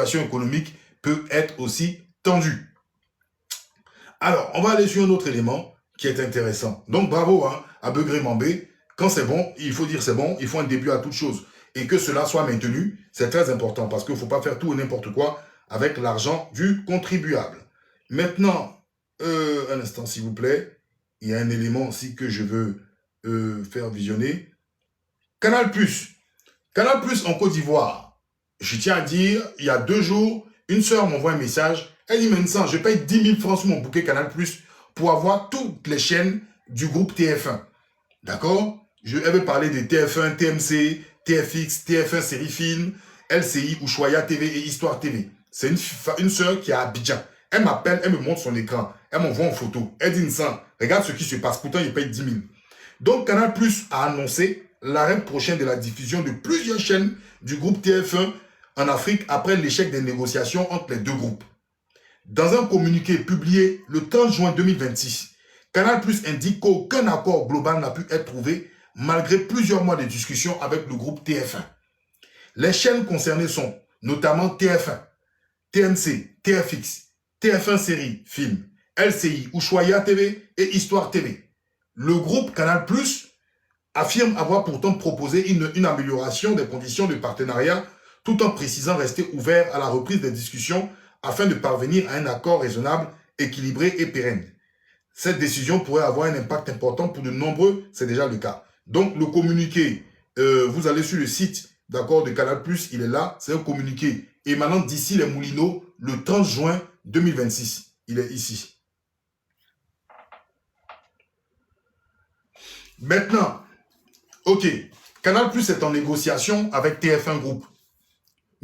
situation économique peut être aussi tendue. Alors, on va aller sur un autre élément qui est intéressant. Donc, bravo hein, à Begré Mambé. Quand c'est bon, il faut dire c'est bon, il faut un début à toute chose. Et que cela soit maintenu, c'est très important parce qu'il ne faut pas faire tout et n'importe quoi avec l'argent du contribuable. Maintenant, un instant s'il vous plaît, il y a un élément aussi que je veux faire visionner. Canal+. Canal+ en Côte d'Ivoire. Je tiens à dire, il y a 2 jours, une sœur m'envoie un message. Elle dit, maintenant, je paye 10 000 francs sur mon bouquet Canal+ pour avoir toutes les chaînes du groupe TF1. D'accord? Elle veut parler de TF1, TMC, TFX, TF1 Série Film, LCI, Ushuaïa TV et Histoire TV. C'est une sœur qui est à Abidjan. Elle m'appelle, elle me montre son écran. Elle m'envoie en photo. Elle dit, regarde ce qui se passe. Pourtant, il paye 10 000. Donc, Canal+ a annoncé l'arrêt prochain de la diffusion de plusieurs chaînes du groupe TF1 en Afrique après l'échec des négociations entre les deux groupes. Dans un communiqué publié le 30 juin 2026, Canal+ indique qu'aucun accord global n'a pu être trouvé malgré plusieurs mois de discussions avec le groupe TF1. Les chaînes concernées sont notamment TF1, TMC, TFX, TF1 Série Film, LCI, Ushuaïa TV et Histoire TV. Le groupe Canal+ affirme avoir pourtant proposé une amélioration des conditions de partenariat tout en précisant rester ouvert à la reprise des discussions afin de parvenir à un accord raisonnable, équilibré et pérenne. Cette décision pourrait avoir un impact important pour de nombreux, c'est déjà le cas. Donc le communiqué, vous allez sur le site d'accord de Canal+, il est là, c'est un communiqué émanant d'ici les Moulineaux le 30 juin 2026. Il est ici. Maintenant, ok, Canal+ est en négociation avec TF1 Group.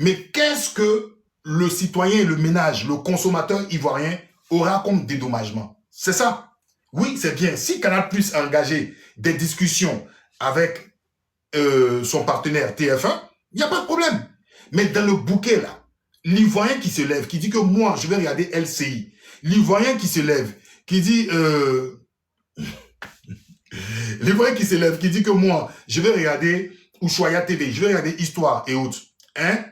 Mais qu'est-ce que le citoyen et le ménage, le consommateur ivoirien aura comme dédommagement? C'est ça. Oui, c'est bien. Si Canal+ a engagé des discussions avec son partenaire TF1, il n'y a pas de problème. Mais dans le bouquet là, l'Ivoirien qui se lève, qui dit que moi, je vais regarder LCI. L'Ivoirien qui se lève, qui dit... L'Ivoirien qui se lève, qui dit que moi, je vais regarder Ushuaïa TV, je vais regarder Histoire et autres. Hein?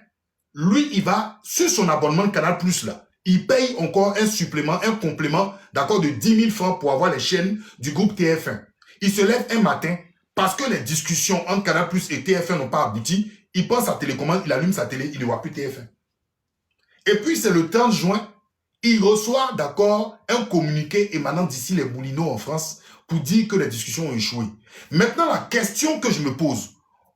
Lui, il va, sur son abonnement Canal+, là, il paye encore un supplément, un complément, d'accord, de 10 000 francs pour avoir les chaînes du groupe TF1. Il se lève un matin, parce que les discussions entre Canal+ et TF1 n'ont pas abouti, il prend sa télécommande, il allume sa télé, il ne voit plus TF1. Et puis, c'est le 30 juin, il reçoit, d'accord, un communiqué émanant d'ici les Moulineaux en France pour dire que les discussions ont échoué. Maintenant, la question que je me pose,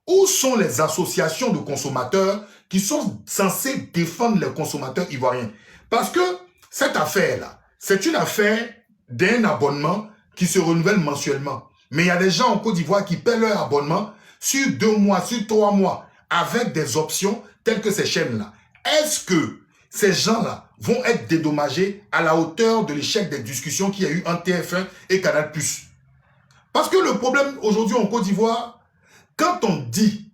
où sont les associations de consommateurs qui sont censées défendre les consommateurs ivoiriens? Parce que cette affaire-là, c'est une affaire d'un abonnement qui se renouvelle mensuellement. Mais il y a des gens en Côte d'Ivoire qui paient leur abonnement sur 2 mois, sur 3 mois, avec des options telles que ces chaînes-là. Est-ce que ces gens-là vont être dédommagés à la hauteur de l'échec des discussions qu'il y a eu entre TF1 et Canal+? Parce que le problème aujourd'hui en Côte d'Ivoire, quand on dit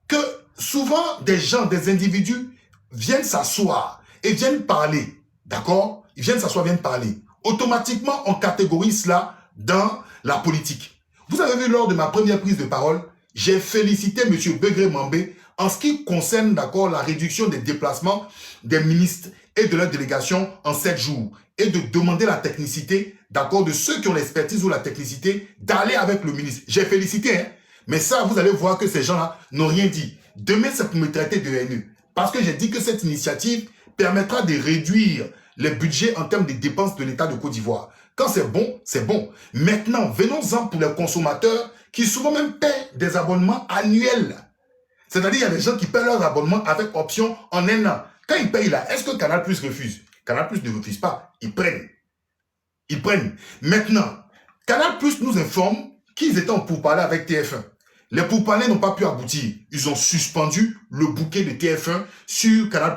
que souvent des gens, des individus viennent s'asseoir et viennent parler, d'accord? Ils viennent s'asseoir, viennent parler. Automatiquement, on catégorise cela dans la politique. Vous avez vu lors de ma première prise de parole, j'ai félicité M. Begré Mambé en ce qui concerne, d'accord, la réduction des déplacements des ministres et de leur délégation en 7 jours et de demander la technicité, d'accord, de ceux qui ont l'expertise ou la technicité d'aller avec le ministre. J'ai félicité, hein. Mais ça, vous allez voir que ces gens-là n'ont rien dit. Demain, c'est pour me traiter de haineux. Parce que j'ai dit que cette initiative permettra de réduire les budgets en termes de dépenses de l'État de Côte d'Ivoire. Quand c'est bon, c'est bon. Maintenant, venons-en pour les consommateurs qui souvent même paient des abonnements annuels. C'est-à-dire, il y a des gens qui paient leur abonnement avec option en 1 an. Quand ils payent là, est-ce que Canal+ refuse? Canal+ ne refuse pas. Ils prennent. Ils prennent. Maintenant, Canal+ nous informe qu'ils étaient en pourparlers avec TF1. Les pourparlers n'ont pas pu aboutir. Ils ont suspendu le bouquet de TF1 sur Canal+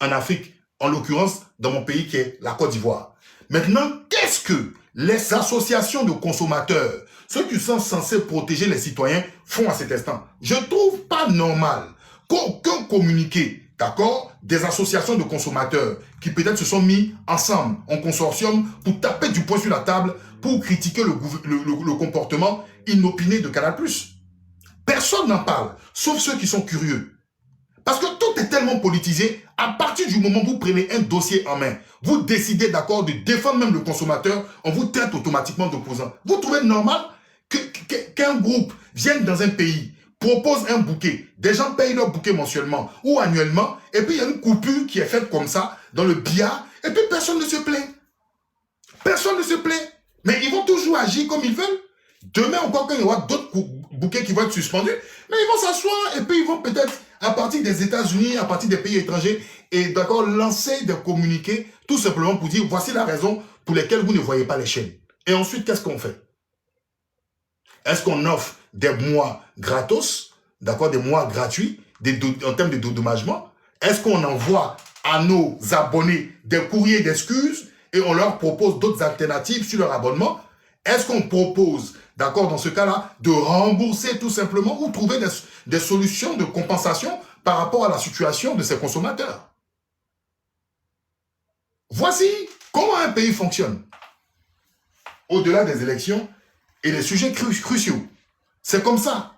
en Afrique. En l'occurrence, dans mon pays qui est la Côte d'Ivoire. Maintenant, qu'est-ce que les associations de consommateurs, ceux qui sont censés protéger les citoyens, font à cet instant? Je ne trouve pas normal qu'aucun communiqué, d'accord, des associations de consommateurs qui peut-être se sont mis ensemble en consortium pour taper du poing sur la table, pour critiquer le comportement inopiné de Canal+. Personne n'en parle, sauf ceux qui sont curieux. Parce que tout est tellement politisé. À partir du moment où vous prenez un dossier en main, vous décidez d'accord de défendre même le consommateur, on vous traite automatiquement d'opposant. Vous trouvez normal qu'un groupe vienne dans un pays, propose un bouquet, des gens payent leur bouquet mensuellement ou annuellement, et puis il y a une coupure qui est faite comme ça, dans le billard, et puis personne ne se plaint. Personne ne se plaint. Mais ils vont toujours agir comme ils veulent. Demain encore, quand il y aura d'autres bouquets qui vont être suspendus, mais ils vont s'asseoir et puis ils vont peut-être, à partir des États-Unis, à partir des pays étrangers, et d'accord, lancer des communiqués, tout simplement pour dire, voici la raison pour laquelle vous ne voyez pas les chaînes. Et ensuite, qu'est-ce qu'on fait? Est-ce qu'on offre des mois gratos, d'accord, des mois gratuits, en termes de dédommagement? Est-ce qu'on envoie à nos abonnés des courriers d'excuses et on leur propose d'autres alternatives sur leur abonnement? Est-ce qu'on propose, d'accord, dans ce cas-là, de rembourser tout simplement ou trouver des solutions de compensation par rapport à la situation de ces consommateurs? Voici comment un pays fonctionne. Au-delà des élections et des sujets cruciaux. C'est comme ça.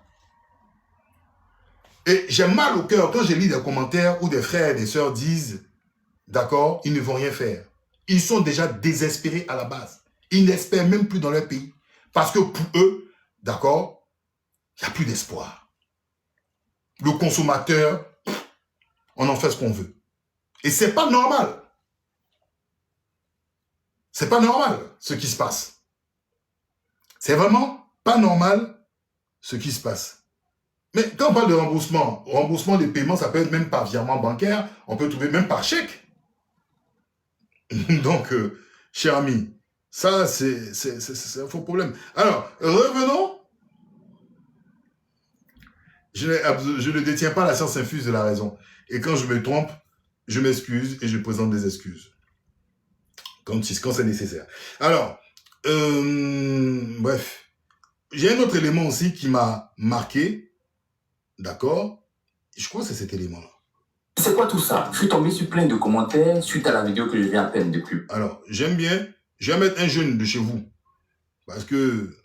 Et j'ai mal au cœur quand je lis des commentaires où des frères et des sœurs disent, d'accord, ils ne vont rien faire. Ils sont déjà désespérés à la base. Ils n'espèrent même plus dans leur pays. Parce que pour eux, d'accord, il n'y a plus d'espoir. Le consommateur, on en fait ce qu'on veut. Et c'est pas normal. C'est pas normal ce qui se passe. C'est vraiment pas normal ce qui se passe. Mais quand on parle de remboursement des paiements, ça peut être même par virement bancaire, on peut trouver même par chèque. Donc, cher ami, ça, c'est un faux problème. Alors, revenons. Je ne détiens pas la science infuse de la raison. Et quand je me trompe, je m'excuse et je présente des excuses. Quand c'est nécessaire. Alors, bref. J'ai un autre élément aussi qui m'a marqué. D'accord? Je crois que c'est cet élément-là. C'est quoi tout ça? Je suis tombé sur plein de commentaires suite à la vidéo que je viens à peine de pub. Alors, j'aime bien. Je vais mettre un jeune de chez vous. Parce que...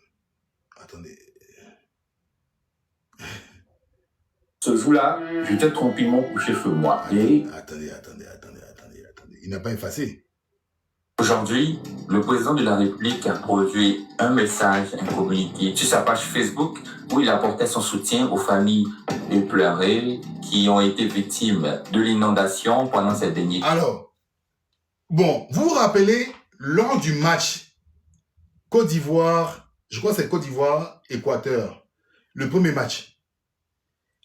Attendez. Ce jour-là, j'étais tranquillement couché sur moi. Et... Attendez. Il n'a pas effacé. Aujourd'hui, le président de la République a produit un message, un communiqué sur sa page Facebook où il apportait son soutien aux familles éplorées qui ont été victimes de l'inondation pendant ces derniers. Alors, bon, vous vous rappelez, lors du match Côte d'Ivoire, je crois que c'est Côte d'Ivoire-Équateur, le premier match.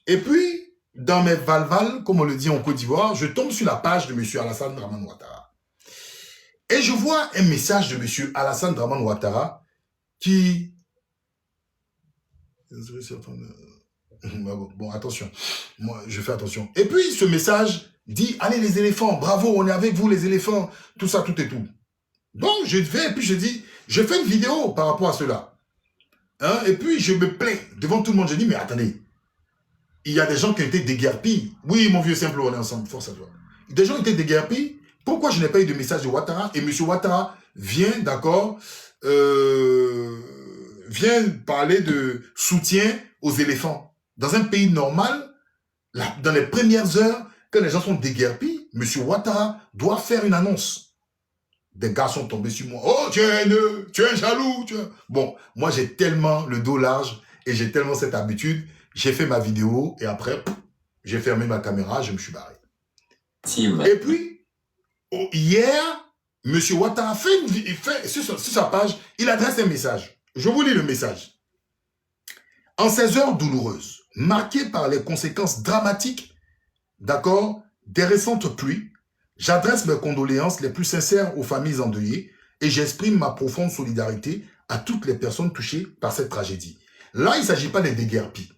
Et puis, dans mes valvales, comme on le dit en Côte d'Ivoire, je tombe sur la page de M. Alassane Dramane Ouattara. Et je vois un message de M. Alassane Dramane Ouattara qui... Bon, attention. Moi, je fais attention. Et puis, ce message dit, allez les éléphants, bravo, on est avec vous les éléphants, tout ça, tout et tout. Donc, je vais, et puis je dis, je fais une vidéo par rapport à cela. Hein? Et puis, je me plains devant tout le monde. Je dis, mais attendez, il y a des gens qui ont été déguerpis. Oui, mon vieux simple, on est ensemble, force à toi. Des gens ont été déguerpis. Pourquoi je n'ai pas eu de message de Ouattara? Et M. Ouattara vient, d'accord, vient parler de soutien aux éléphants. Dans un pays normal, dans les premières heures, quand les gens sont déguerpis, M. Ouattara doit faire une annonce. Des gars sont tombés sur moi. Oh, tu es jaloux. Bon, moi, j'ai tellement le dos large et j'ai tellement cette habitude. J'ai fait ma vidéo et après, j'ai fermé ma caméra, je me suis barré. Et puis, hier, M. Ouattara fait sur sa page, il adresse un message. Je vous lis le message. En ces heures douloureuses, marquées par les conséquences dramatiques, d'accord, des récentes pluies, j'adresse mes condoléances les plus sincères aux familles endeuillées et j'exprime ma profonde solidarité à toutes les personnes touchées par cette tragédie. Là, il ne s'agit pas des déguerpis.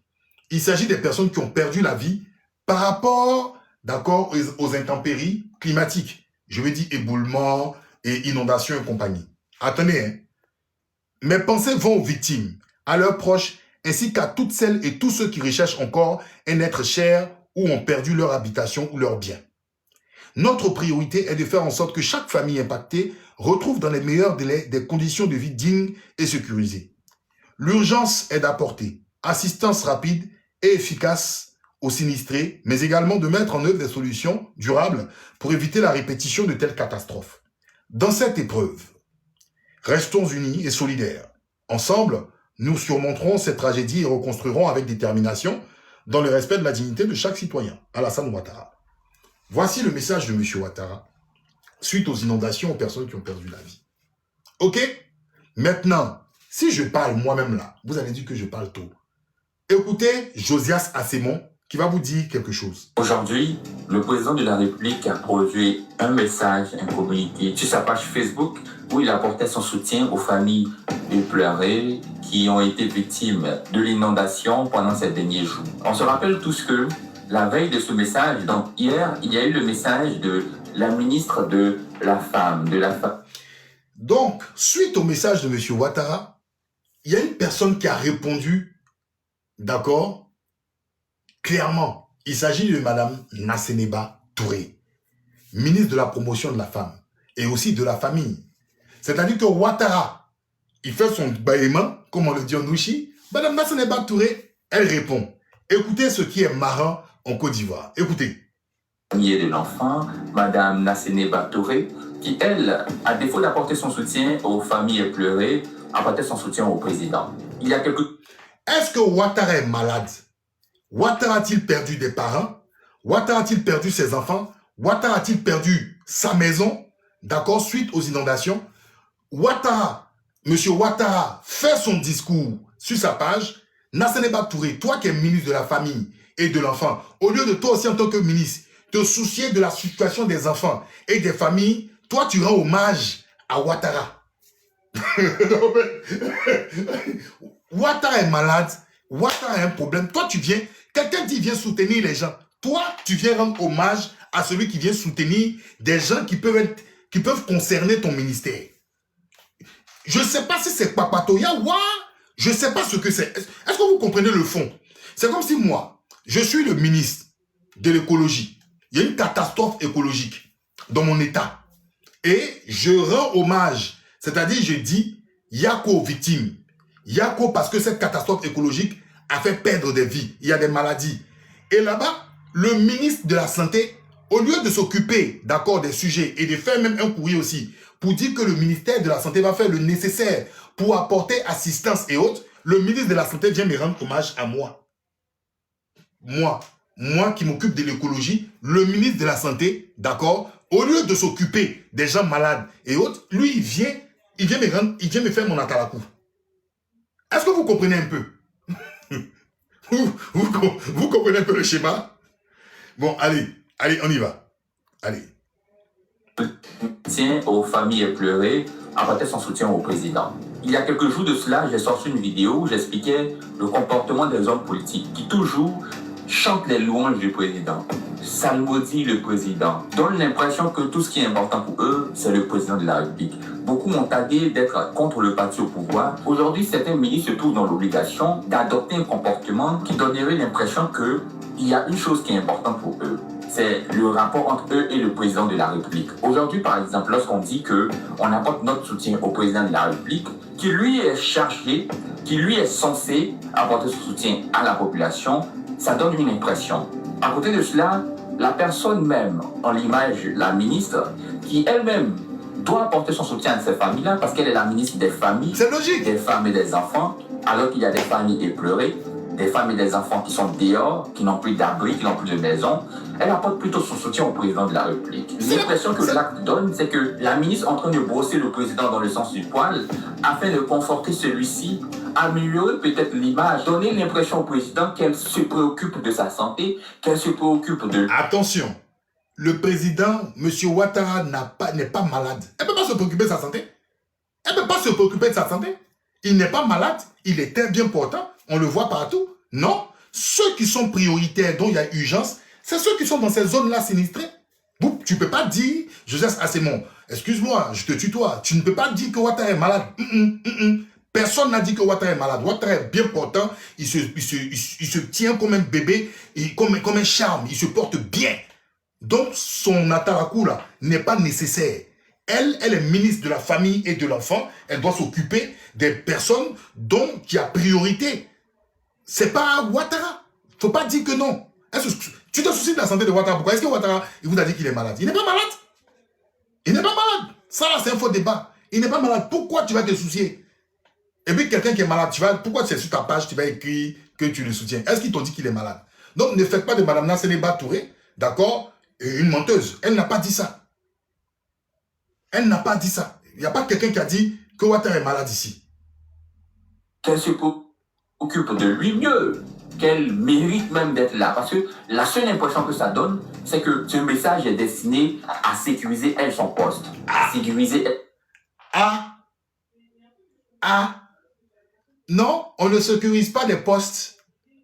Il s'agit des personnes qui ont perdu la vie par rapport, d'accord, aux intempéries climatiques. Je veux dire éboulement et inondations et compagnie. Attendez, hein. Mes pensées vont aux victimes, à leurs proches, ainsi qu'à toutes celles et tous ceux qui recherchent encore un être cher ou ont perdu leur habitation ou leur bien. Notre priorité est de faire en sorte que chaque famille impactée retrouve dans les meilleurs délais des conditions de vie dignes et sécurisées. L'urgence est d'apporter assistance rapide et efficace aux sinistrés, mais également de mettre en œuvre des solutions durables pour éviter la répétition de telles catastrophes. Dans cette épreuve, restons unis et solidaires. Ensemble, nous surmonterons cette tragédie et reconstruirons avec détermination dans le respect de la dignité de chaque citoyen. Alassane Ouattara. Voici le message de M. Ouattara suite aux inondations aux personnes qui ont perdu la vie. Ok? Maintenant, si je parle moi-même là, vous allez dire que je parle tôt. Écoutez Josias Assemon qui va vous dire quelque chose. Aujourd'hui, le président de la République a produit un message, un communiqué sur sa page Facebook où il apportait son soutien aux familles éplorées qui ont été victimes de l'inondation pendant ces derniers jours. On se rappelle tous que la veille de ce message, donc hier, il y a eu le message de la ministre de la Femme, Donc, suite au message de M. Ouattara, il y a une personne qui a répondu, d'accord, clairement. Il s'agit de Mme Nasseneba Touré, ministre de la promotion de la femme et aussi de la famille. C'est-à-dire que Ouattara, il fait son bâillement, comme on le dit en Nouchi. Mme Nasseneba Touré, elle répond. Écoutez ce qui est marrant en Côte d'Ivoire. Écoutez. De l'enfant, Mme Nasseneba Touré, qui, elle, à défaut d'apporter son soutien aux familles éplorées, apportait son soutien au président. Il y a quelques... Est-ce que Ouattara est malade? Ouattara a-t-il perdu des parents? Ouattara a-t-il perdu ses enfants? Ouattara a-t-il perdu sa maison? D'accord, suite aux inondations? Ouattara, M. Ouattara fait son discours sur sa page. Nasseneba Touré, toi qui es ministre de la famille et de l'enfant, au lieu de toi aussi en tant que ministre, te soucier de la situation des enfants et des familles, toi tu rends hommage à Ouattara. Ouattara est malade, Ouattara a un problème. Toi tu viens, quelqu'un dit viens soutenir les gens. Toi tu viens rendre hommage à celui qui vient soutenir des gens qui peuvent concerner ton ministère. Je ne sais pas si c'est Papatoya ou je ne sais pas ce que c'est. Est-ce que vous comprenez le fond? C'est comme si moi, je suis le ministre de l'écologie. Il y a une catastrophe écologique dans mon état. Et je rends hommage, c'est-à-dire je dis Yako victime. Yako parce que cette catastrophe écologique a fait perdre des vies. Il y a des maladies. Et là-bas, le ministre de la Santé, au lieu de s'occuper, d'accord, des sujets et de faire même un courrier aussi, pour dire que le ministère de la Santé va faire le nécessaire pour apporter assistance et autres, le ministre de la Santé vient me rendre hommage à moi. Moi qui m'occupe de l'écologie, le ministre de la Santé, d'accord, au lieu de s'occuper des gens malades et autres, lui, il vient me faire mon atalakou. Est-ce que vous comprenez un peu? vous comprenez un peu le schéma? Bon, allez, on y va. Allez. Soutien aux familles éplorées, apportait son soutien au président. Il y a quelques jours de cela, j'ai sorti une vidéo où j'expliquais le comportement des hommes politiques qui toujours chantent les louanges du président, salmodient le président, donnent l'impression que tout ce qui est important pour eux, c'est le président de la République. Beaucoup m'ont tagué d'être contre le parti au pouvoir. Aujourd'hui, certains ministres se trouvent dans l'obligation d'adopter un comportement qui donnerait l'impression qu'il y a une chose qui est importante pour eux. C'est le rapport entre eux et le président de la République. Aujourd'hui, par exemple, lorsqu'on dit qu'on apporte notre soutien au président de la République, qui lui est chargé, qui lui est censé apporter son soutien à la population, ça donne une impression. À côté de cela, la personne même, en l'image, la ministre, qui elle-même doit apporter son soutien à ces familles-là, parce qu'elle est la ministre des familles, c'est logique, des femmes et des enfants, alors qu'il y a des familles éplorées, des femmes et des enfants qui sont dehors, qui n'ont plus d'abri, qui n'ont plus de maison. Elle apporte plutôt son soutien au président de la République. L'impression que l'acte donne, c'est que la ministre est en train de brosser le président dans le sens du poil afin de conforter celui-ci, améliorer peut-être l'image, donner l'impression au président qu'elle se préoccupe de sa santé, qu'elle se préoccupe de... Attention, le président, M. Ouattara, n'est pas malade. Elle ne peut pas se préoccuper de sa santé. Elle ne peut pas se préoccuper de sa santé. Il n'est pas malade, il est très bien portant, on le voit partout. Non, ceux qui sont prioritaires, dont il y a urgence, c'est ceux qui sont dans ces zones-là sinistrées. Tu ne peux pas dire, Joseph Assemon, excuse-moi, je te tutoie, tu ne peux pas dire que Ouattara est malade. Personne n'a dit que Ouattara est malade. Ouattara est bien portant, il se tient comme un bébé, comme un charme, il se porte bien. Donc son atarakou là n'est pas nécessaire. Elle est ministre de la famille et de l'enfant, elle doit s'occuper des personnes dont il y a priorité. C'est pas Ouattara. Faut pas dire que non. Tu te soucies de la santé de Ouattara. Pourquoi est-ce que Ouattara, il vous a dit qu'il est malade? Il n'est pas malade. Il n'est pas malade. Ça, c'est un faux débat. Il n'est pas malade. Pourquoi tu vas te soucier? Et puis, quelqu'un qui est malade, pourquoi tu es sur ta page, tu vas écrire que tu le soutiens? Est-ce qu'ils t'ont dit qu'il est malade? Donc, ne faites pas de Mme Nassénéba Touré, d'accord, une menteuse. Elle n'a pas dit ça. Elle n'a pas dit ça. Il n'y a pas quelqu'un qui a dit que Ouattara est malade ici. Qu'elle se occupe de lui mieux, qu'elle mérite même d'être là. Parce que la seule impression que ça donne, c'est que ce message est destiné à sécuriser, elle, son poste. À sécuriser, Non, on ne sécurise pas les postes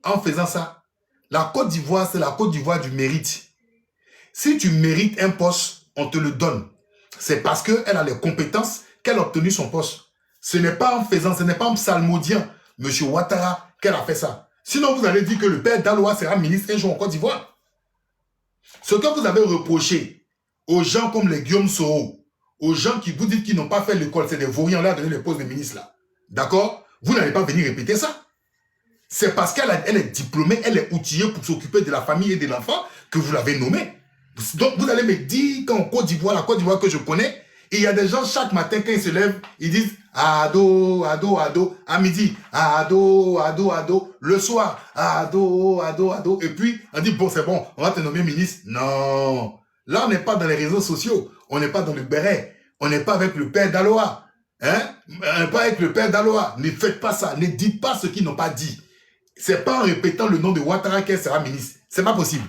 en faisant ça. La Côte d'Ivoire, c'est la Côte d'Ivoire du mérite. Si tu mérites un poste, on te le donne. C'est parce qu'elle a les compétences qu'elle a obtenu son poste. Ce n'est pas en faisant, ce n'est pas en psalmodiant M. Ouattara qu'elle a fait ça. Sinon, vous allez dire que le père Daloa sera ministre un jour en Côte d'Ivoire. Ce que vous avez reproché aux gens comme les Guillaume Soro, aux gens qui vous dites qu'ils n'ont pas fait l'école, c'est des vauriens, là, donné les postes de ministre là. D'accord? Vous n'allez pas venir répéter ça. C'est parce qu'elle est diplômée, elle est outillée pour s'occuper de la famille et de l'enfant que vous l'avez nommée. Donc, vous allez me dire qu'en Côte d'Ivoire, la Côte d'Ivoire que je connais, il y a des gens, chaque matin, quand ils se lèvent, ils disent « Ado, ado, ado », à midi « Ado, ado, ado », le soir « Ado, ado, ado », et puis on dit « Bon, c'est bon, on va te nommer ministre ». Non, là, on n'est pas dans les réseaux sociaux, on n'est pas dans le béret, on n'est pas avec le père Daloa. Hein? On n'est pas avec le père Daloa. Ne faites pas ça, ne dites pas ce qu'ils n'ont pas dit. C'est pas en répétant le nom de Ouattara qu'elle sera ministre. C'est pas possible.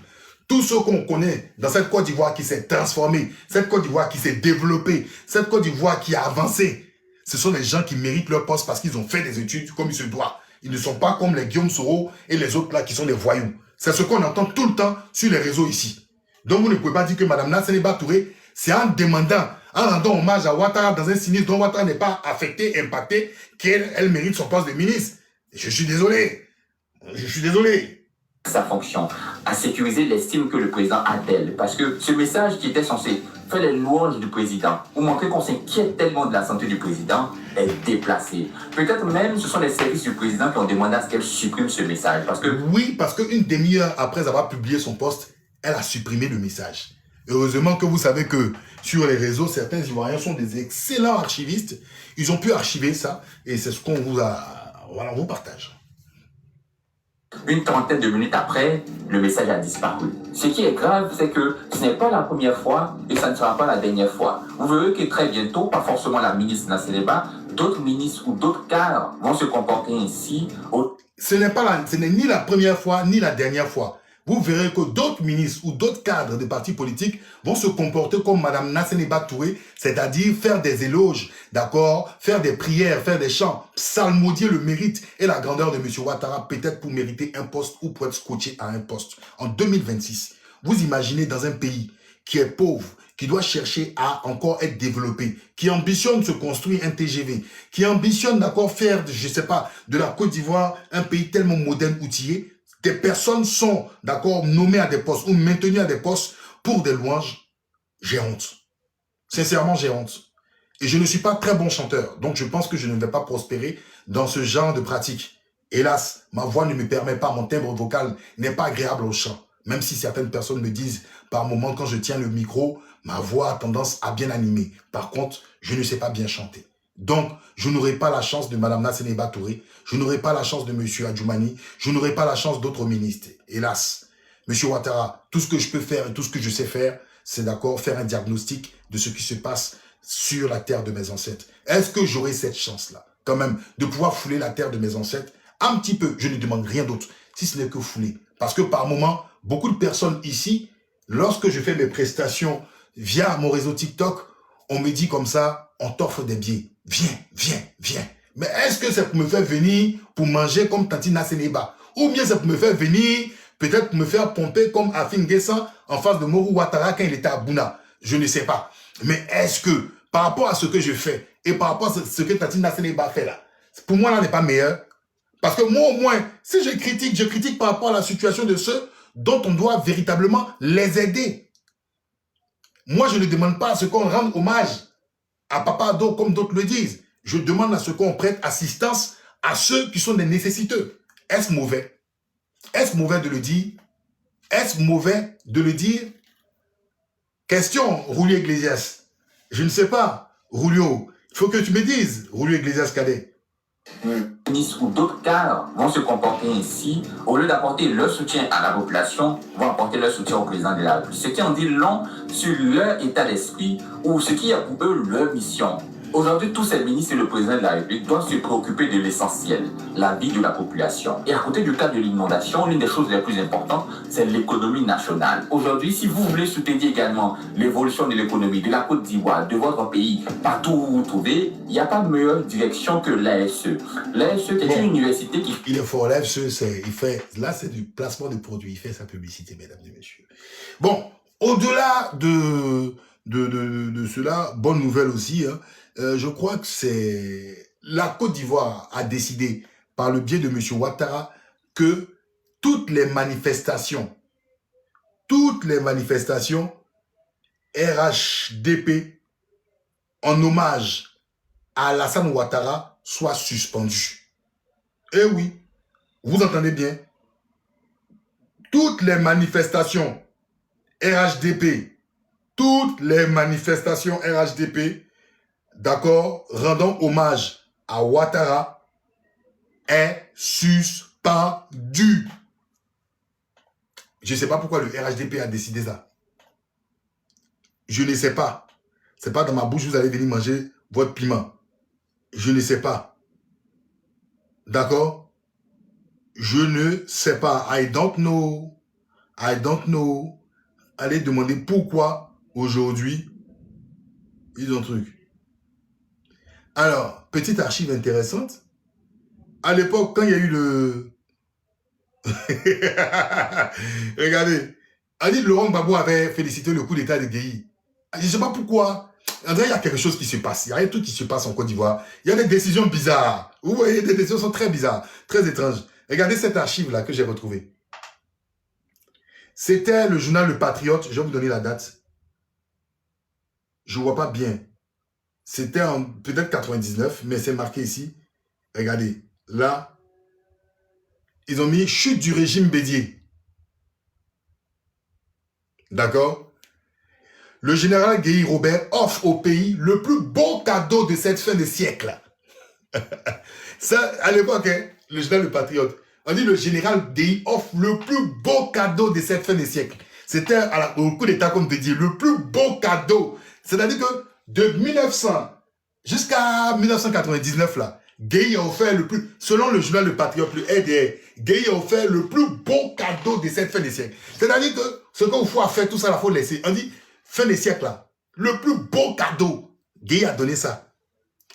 Tous ceux qu'on connaît dans cette Côte d'Ivoire qui s'est transformée, cette Côte d'Ivoire qui s'est développée, cette Côte d'Ivoire qui a avancé, ce sont les gens qui méritent leur poste parce qu'ils ont fait des études comme il se doit. Ils ne sont pas comme les Guillaume Soro et les autres là qui sont des voyous. C'est ce qu'on entend tout le temps sur les réseaux ici. Donc vous ne pouvez pas dire que Mme Nassénéba Touré, c'est en demandant, en rendant hommage à Ouattara dans un sinistre dont Ouattara n'est pas affecté, impacté, qu'elle mérite son poste de ministre. Je suis désolé. Je suis désolé. Sa fonction, à sécuriser l'estime que le président a d'elle. Parce que ce message qui était censé faire les louanges du président, ou montrer qu'on s'inquiète tellement de la santé du président, est déplacé. Peut-être même ce sont les services du président qui ont demandé à ce qu'elle supprime ce message. Parce que... Oui, parce qu'une demi-heure après avoir publié son post, elle a supprimé le message. Heureusement que vous savez que sur les réseaux, certains Ivoiriens sont des excellents archivistes. Ils ont pu archiver ça et c'est ce qu'on vous a... Voilà, on vous partage. Une trentaine de minutes après, le message a disparu. Ce qui est grave, c'est que ce n'est pas la première fois et ça ne sera pas la dernière fois. Vous verrez que très bientôt, pas forcément la ministre Nassénéba, d'autres ministres ou d'autres cadres vont se comporter ainsi. Ce n'est ni la première fois ni la dernière fois. Vous verrez que d'autres ministres ou d'autres cadres de partis politiques vont se comporter comme Mme Nassénéba Touré, c'est-à-dire faire des éloges, d'accord, faire des prières, faire des chants, psalmodier le mérite et la grandeur de M. Ouattara, peut-être pour mériter un poste ou pour être scotché à un poste. En 2026, vous imaginez dans un pays qui est pauvre, qui doit chercher à encore être développé, qui ambitionne se construire un TGV, qui ambitionne d'accord faire, je sais pas, de la Côte d'Ivoire un pays tellement moderne, outillé. Des personnes sont, d'accord, nommées à des postes ou maintenues à des postes pour des louanges. J'ai honte. Sincèrement, j'ai honte. Et je ne suis pas très bon chanteur, donc je pense que je ne vais pas prospérer dans ce genre de pratique. Hélas, ma voix ne me permet pas, mon timbre vocal n'est pas agréable au chant. Même si certaines personnes me disent, par moment, quand je tiens le micro, ma voix a tendance à bien animer. Par contre, je ne sais pas bien chanter. Donc, je n'aurai pas la chance de Mme Nassénéba Touré, je n'aurai pas la chance de M. Adjoumani, je n'aurai pas la chance d'autres ministres. Hélas, M. Ouattara, tout ce que je peux faire et tout ce que je sais faire, c'est d'accord, faire un diagnostic de ce qui se passe sur la terre de mes ancêtres. Est-ce que j'aurai cette chance-là, quand même, de pouvoir fouler la terre de mes ancêtres? Un petit peu, je ne demande rien d'autre, si ce n'est que fouler. Parce que par moment, beaucoup de personnes ici, lorsque je fais mes prestations via mon réseau TikTok, on me dit comme ça, on t'offre des billets. Viens, viens, viens. Mais est-ce que c'est pour me faire venir pour manger comme Tanti Nassénéba? Ou bien c'est pour me faire venir, peut-être pour me faire pomper comme Afin Guessan en face de Morou Ouattara quand il était à Bouna? Je ne sais pas. Mais est-ce que, par rapport à ce que je fais, et par rapport à ce que Tanti Nassénéba fait là, pour moi là n'est pas meilleur? Parce que moi au moins, si je critique par rapport à la situation de ceux dont on doit véritablement les aider. Moi je ne demande pas à ce qu'on rende hommage à Papa Ado, comme d'autres le disent. Je demande à ce qu'on prête assistance à ceux qui sont des nécessiteux. Est-ce mauvais? Est-ce mauvais de le dire? Est-ce mauvais de le dire? Question, Julio Iglesias. Je ne sais pas, Julio. Il faut que tu me dises, Julio Iglesias Cadet. Ministres ou d'autres cadres vont se comporter ainsi, au lieu d'apporter leur soutien à la population, vont apporter leur soutien au président de la République. Ce qui en dit long sur leur état d'esprit ou ce qui est pour eux leur mission. Aujourd'hui, tous ces ministres et le président de la République doivent se préoccuper de l'essentiel, la vie de la population. Et à côté du cas de l'inondation, l'une des choses les plus importantes, c'est l'économie nationale. Aujourd'hui, si vous voulez soutenir également l'évolution de l'économie de la Côte d'Ivoire, de votre pays, partout où vous vous trouvez, il n'y a pas de meilleure direction que l'ASE. L'ASE est une université qui... Il est fort, l'ASE, il fait... Là, c'est du placement de produits. Il fait sa publicité, mesdames et messieurs. Bon, au-delà de cela, bonne nouvelle aussi, hein, je crois que c'est la Côte d'Ivoire a décidé par le biais de M. Ouattara que toutes les manifestations RHDP en hommage à Alassane Ouattara soient suspendues. Eh oui, vous entendez bien. Toutes les manifestations RHDP, d'accord, rendant hommage à Ouattara, est suspendu. Je ne sais pas pourquoi le RHDP a décidé ça. Je ne sais pas. Ce n'est pas dans ma bouche, vous allez venir manger votre piment. Je ne sais pas. D'accord? Je ne sais pas. I don't know. Allez demander pourquoi aujourd'hui ils ont truc. Alors, petite archive intéressante. À l'époque, quand il y a eu le... Regardez. On dit que Laurent Gbagbo avait félicité le coup d'état de Guéhi. Je ne sais pas pourquoi. Il y a quelque chose qui se passe. Il y a un truc qui se passe en Côte d'Ivoire. Il y a des décisions bizarres. Vous voyez, des décisions sont très bizarres, très étranges. Regardez cette archive-là que j'ai retrouvée. C'était le journal Le Patriote. Je vais vous donner la date. Je ne vois pas bien. C'était en peut-être 99, mais c'est marqué ici. Regardez, là, ils ont mis chute du régime Bédier. D'accord? Le général Guéhi Robert offre au pays le plus beau cadeau de cette fin de siècle. Ça, à l'époque, hein, le journal Le Patriote, on dit le général Guéhi offre le plus beau cadeau de cette fin de siècle. C'était au coup d'état, comme Bédier, le plus beau cadeau. C'est-à-dire que de 1900 jusqu'à 1999, là, Guéhi a offert le plus, selon le journal Le Patriote, le RDR, Guéhi a offert le plus beau cadeau de cette fin de siècle. C'est-à-dire que ce qu'il faut faire, tout ça, il faut laisser. On dit, fin de siècle, là, le plus beau cadeau, Guéhi a donné ça.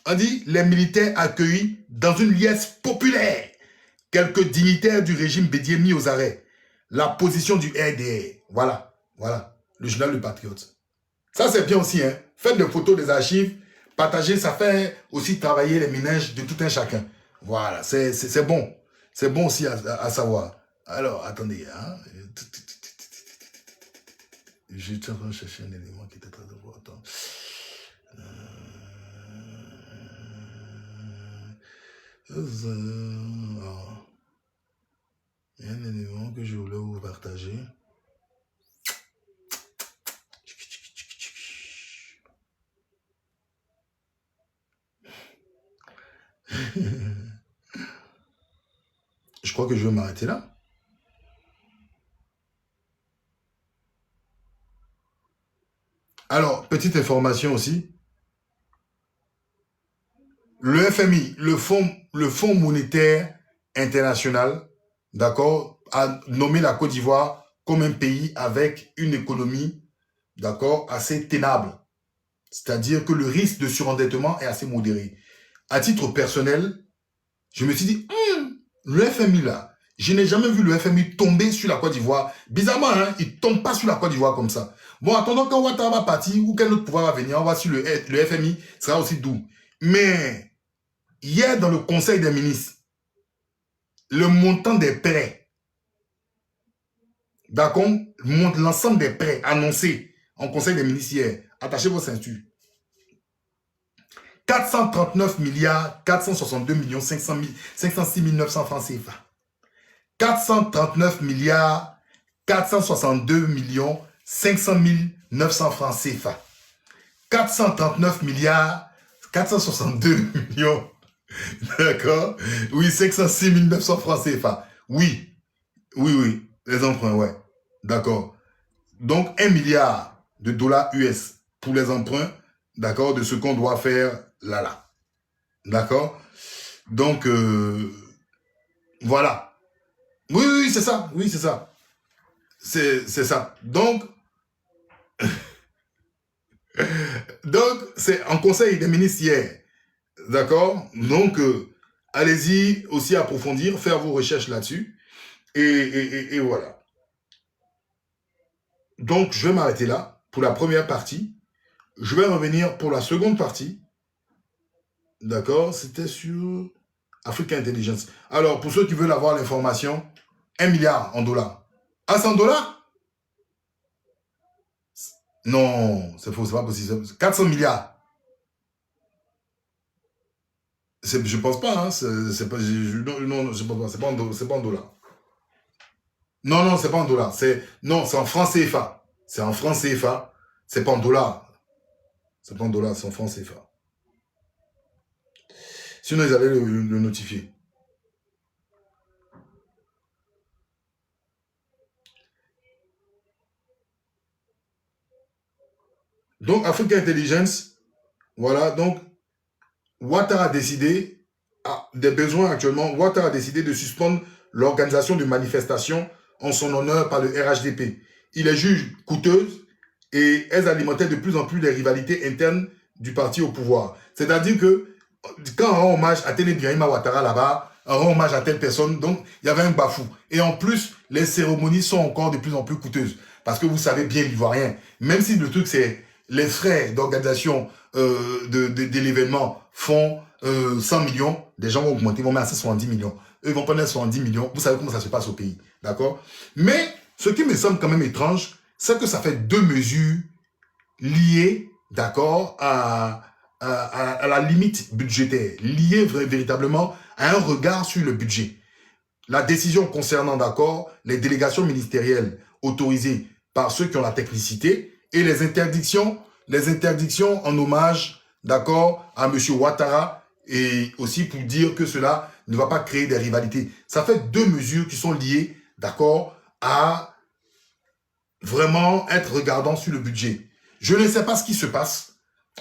On dit, les militaires accueillis dans une liesse populaire. Quelques dignitaires du régime Bédier mis aux arrêts. La position du RDR. Voilà, voilà, le journal Le Patriote. Ça, c'est bien aussi, hein. Faites des photos des archives, partagez, ça fait aussi travailler les ménages de tout un chacun. Voilà, c'est bon. C'est bon aussi à savoir. Alors, attendez, hein. J'étais en train de chercher un élément qui était très important. Il y a un élément que je voulais vous partager. Je crois que je vais m'arrêter là. Alors, petite information aussi. Le FMI, le Fonds monétaire international, d'accord, a nommé la Côte d'Ivoire comme un pays avec une économie, d'accord, assez tenable. C'est-à-dire que le risque de surendettement est assez modéré. À titre personnel, je me suis dit, le FMI là, je n'ai jamais vu le FMI tomber sur la Côte d'Ivoire. Bizarrement, hein, il ne tombe pas sur la Côte d'Ivoire comme ça. Bon, attendons quand Ouattara va partir ou quel autre pouvoir va venir, on va sur le FMI, sera aussi doux. Mais, hier dans le Conseil des ministres, le montant des prêts, d'accord, l'ensemble des prêts annoncés en Conseil des ministres hier, attachez vos ceintures. 439 milliards 462 millions 506 900 francs CFA. 439 milliards 462 500 900 francs CFA. 439 milliards, 462 millions, d'accord? Oui, 506 900 francs CFA. Oui, les emprunts, ouais, d'accord. Donc, 1 milliard de dollars US pour les emprunts, d'accord, de ce qu'on doit faire là. D'accord? Donc, voilà. Oui, c'est ça. Oui, c'est ça. C'est ça. Donc, c'est en conseil des ministres hier. D'accord? Donc, allez-y aussi approfondir, faire vos recherches là-dessus. Et voilà. Donc, je vais m'arrêter là pour la première partie. Je vais revenir pour la seconde partie. D'accord? C'était sur Africa Intelligence. Alors, pour ceux qui veulent avoir l'information, 1 milliard en dollars. Ah, c'est en dollars? Non, c'est faux, c'est pas possible. 400 milliards. Je pense pas, hein. C'est pas, non, je pense pas. C'est pas en dollars. Non, c'est pas en dollars. C'est en francs CFA. C'est en francs CFA. C'est pas en dollars. C'est pas en dollars, c'est en francs CFA. Sinon, ils allaient le notifier. Donc, Africa Intelligence, voilà. Donc, Ouattara a décidé, des besoins actuellement, Ouattara a décidé de suspendre l'organisation de manifestations en son honneur par le RHDP. Il les juge coûteuses et elles alimentaient de plus en plus les rivalités internes du parti au pouvoir. C'est-à-dire que quand on rend hommage à tel Ibrahima Ouattara là-bas, on rend hommage à telle personne, donc il y avait un bafou. Et en plus, les cérémonies sont encore de plus en plus coûteuses. Parce que vous savez bien l'Ivoirien, même si le truc c'est les frais d'organisation de l'événement font 100 millions, des gens vont augmenter, vont mettre à 70 millions. Eux vont prendre 70 millions. Vous savez comment ça se passe au pays. D'accord? Mais ce qui me semble quand même étrange, c'est que ça fait deux mesures liées, d'accord, à la limite budgétaire, liées véritablement à un regard sur le budget. La décision concernant, d'accord, les délégations ministérielles autorisées par ceux qui ont la technicité et les interdictions en hommage, d'accord, à M. Ouattara et aussi pour dire que cela ne va pas créer des rivalités. Ça fait deux mesures qui sont liées, d'accord, à vraiment être regardant sur le budget. Je ne sais pas ce qui se passe.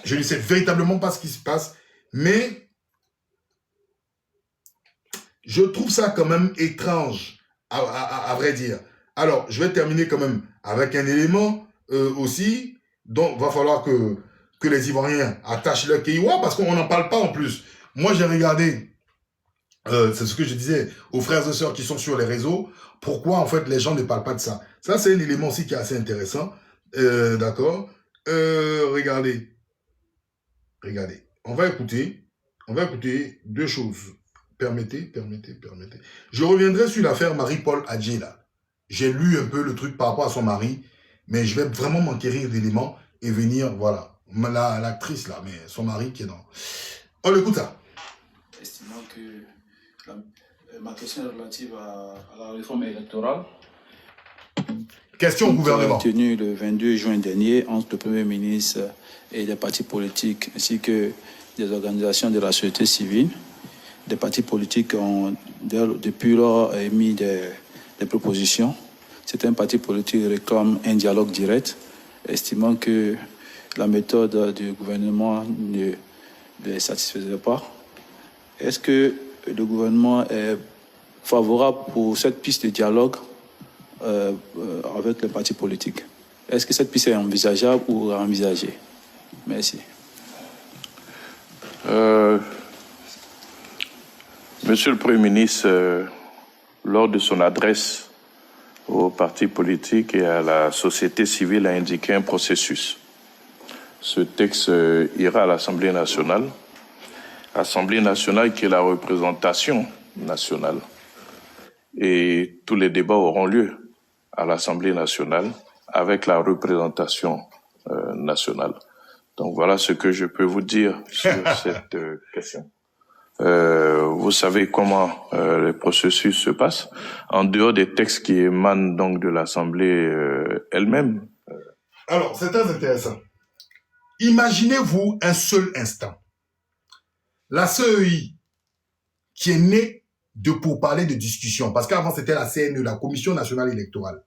Je ne sais véritablement pas ce qui se passe, mais je trouve ça quand même étrange, à vrai dire. Alors, je vais terminer quand même avec un élément aussi, dont il va falloir que les Ivoiriens attachent leur kéiwa, parce qu'on n'en parle pas en plus. Moi, j'ai regardé, c'est ce que je disais aux frères et sœurs qui sont sur les réseaux, pourquoi en fait les gens ne parlent pas de ça. Ça, c'est un élément aussi qui est assez intéressant. D'accord? Regardez. On va écouter deux choses. Permettez. Je reviendrai sur l'affaire Marie-Paul Adjé, là. J'ai lu un peu le truc par rapport à son mari, mais je vais vraiment m'enquérir d'éléments et venir, voilà. L'actrice, là, mais son mari qui est dans... On écoute ça. Estimant que ma question est relative à la réforme électorale. Question au gouvernement. Tenue le 22 juin dernier entre le Premier ministre et les partis politiques, ainsi que des organisations de la société civile. Des partis politiques ont depuis lors émis des propositions. Certains partis politiques réclament un dialogue direct, estimant que la méthode du gouvernement ne les satisfaisait pas. Est-ce que le gouvernement est favorable pour cette piste de dialogue avec les partis politiques? Est-ce que cette piste est envisageable ou envisagée? Merci. Monsieur le Premier ministre, lors de son adresse aux partis politiques et à la société civile, a indiqué un processus. Ce texte ira à l'Assemblée nationale. Assemblée nationale qui est la représentation nationale. Et tous les débats auront lieu à l'Assemblée nationale avec la représentation nationale. Donc voilà ce que je peux vous dire sur cette question. Vous savez comment le processus se passe, en dehors des textes qui émanent donc de l'Assemblée elle-même. Alors, c'est très intéressant. Imaginez-vous un seul instant. La CEI, qui est née de pourparlers de discussion, parce qu'avant c'était la CNE, la Commission nationale électorale.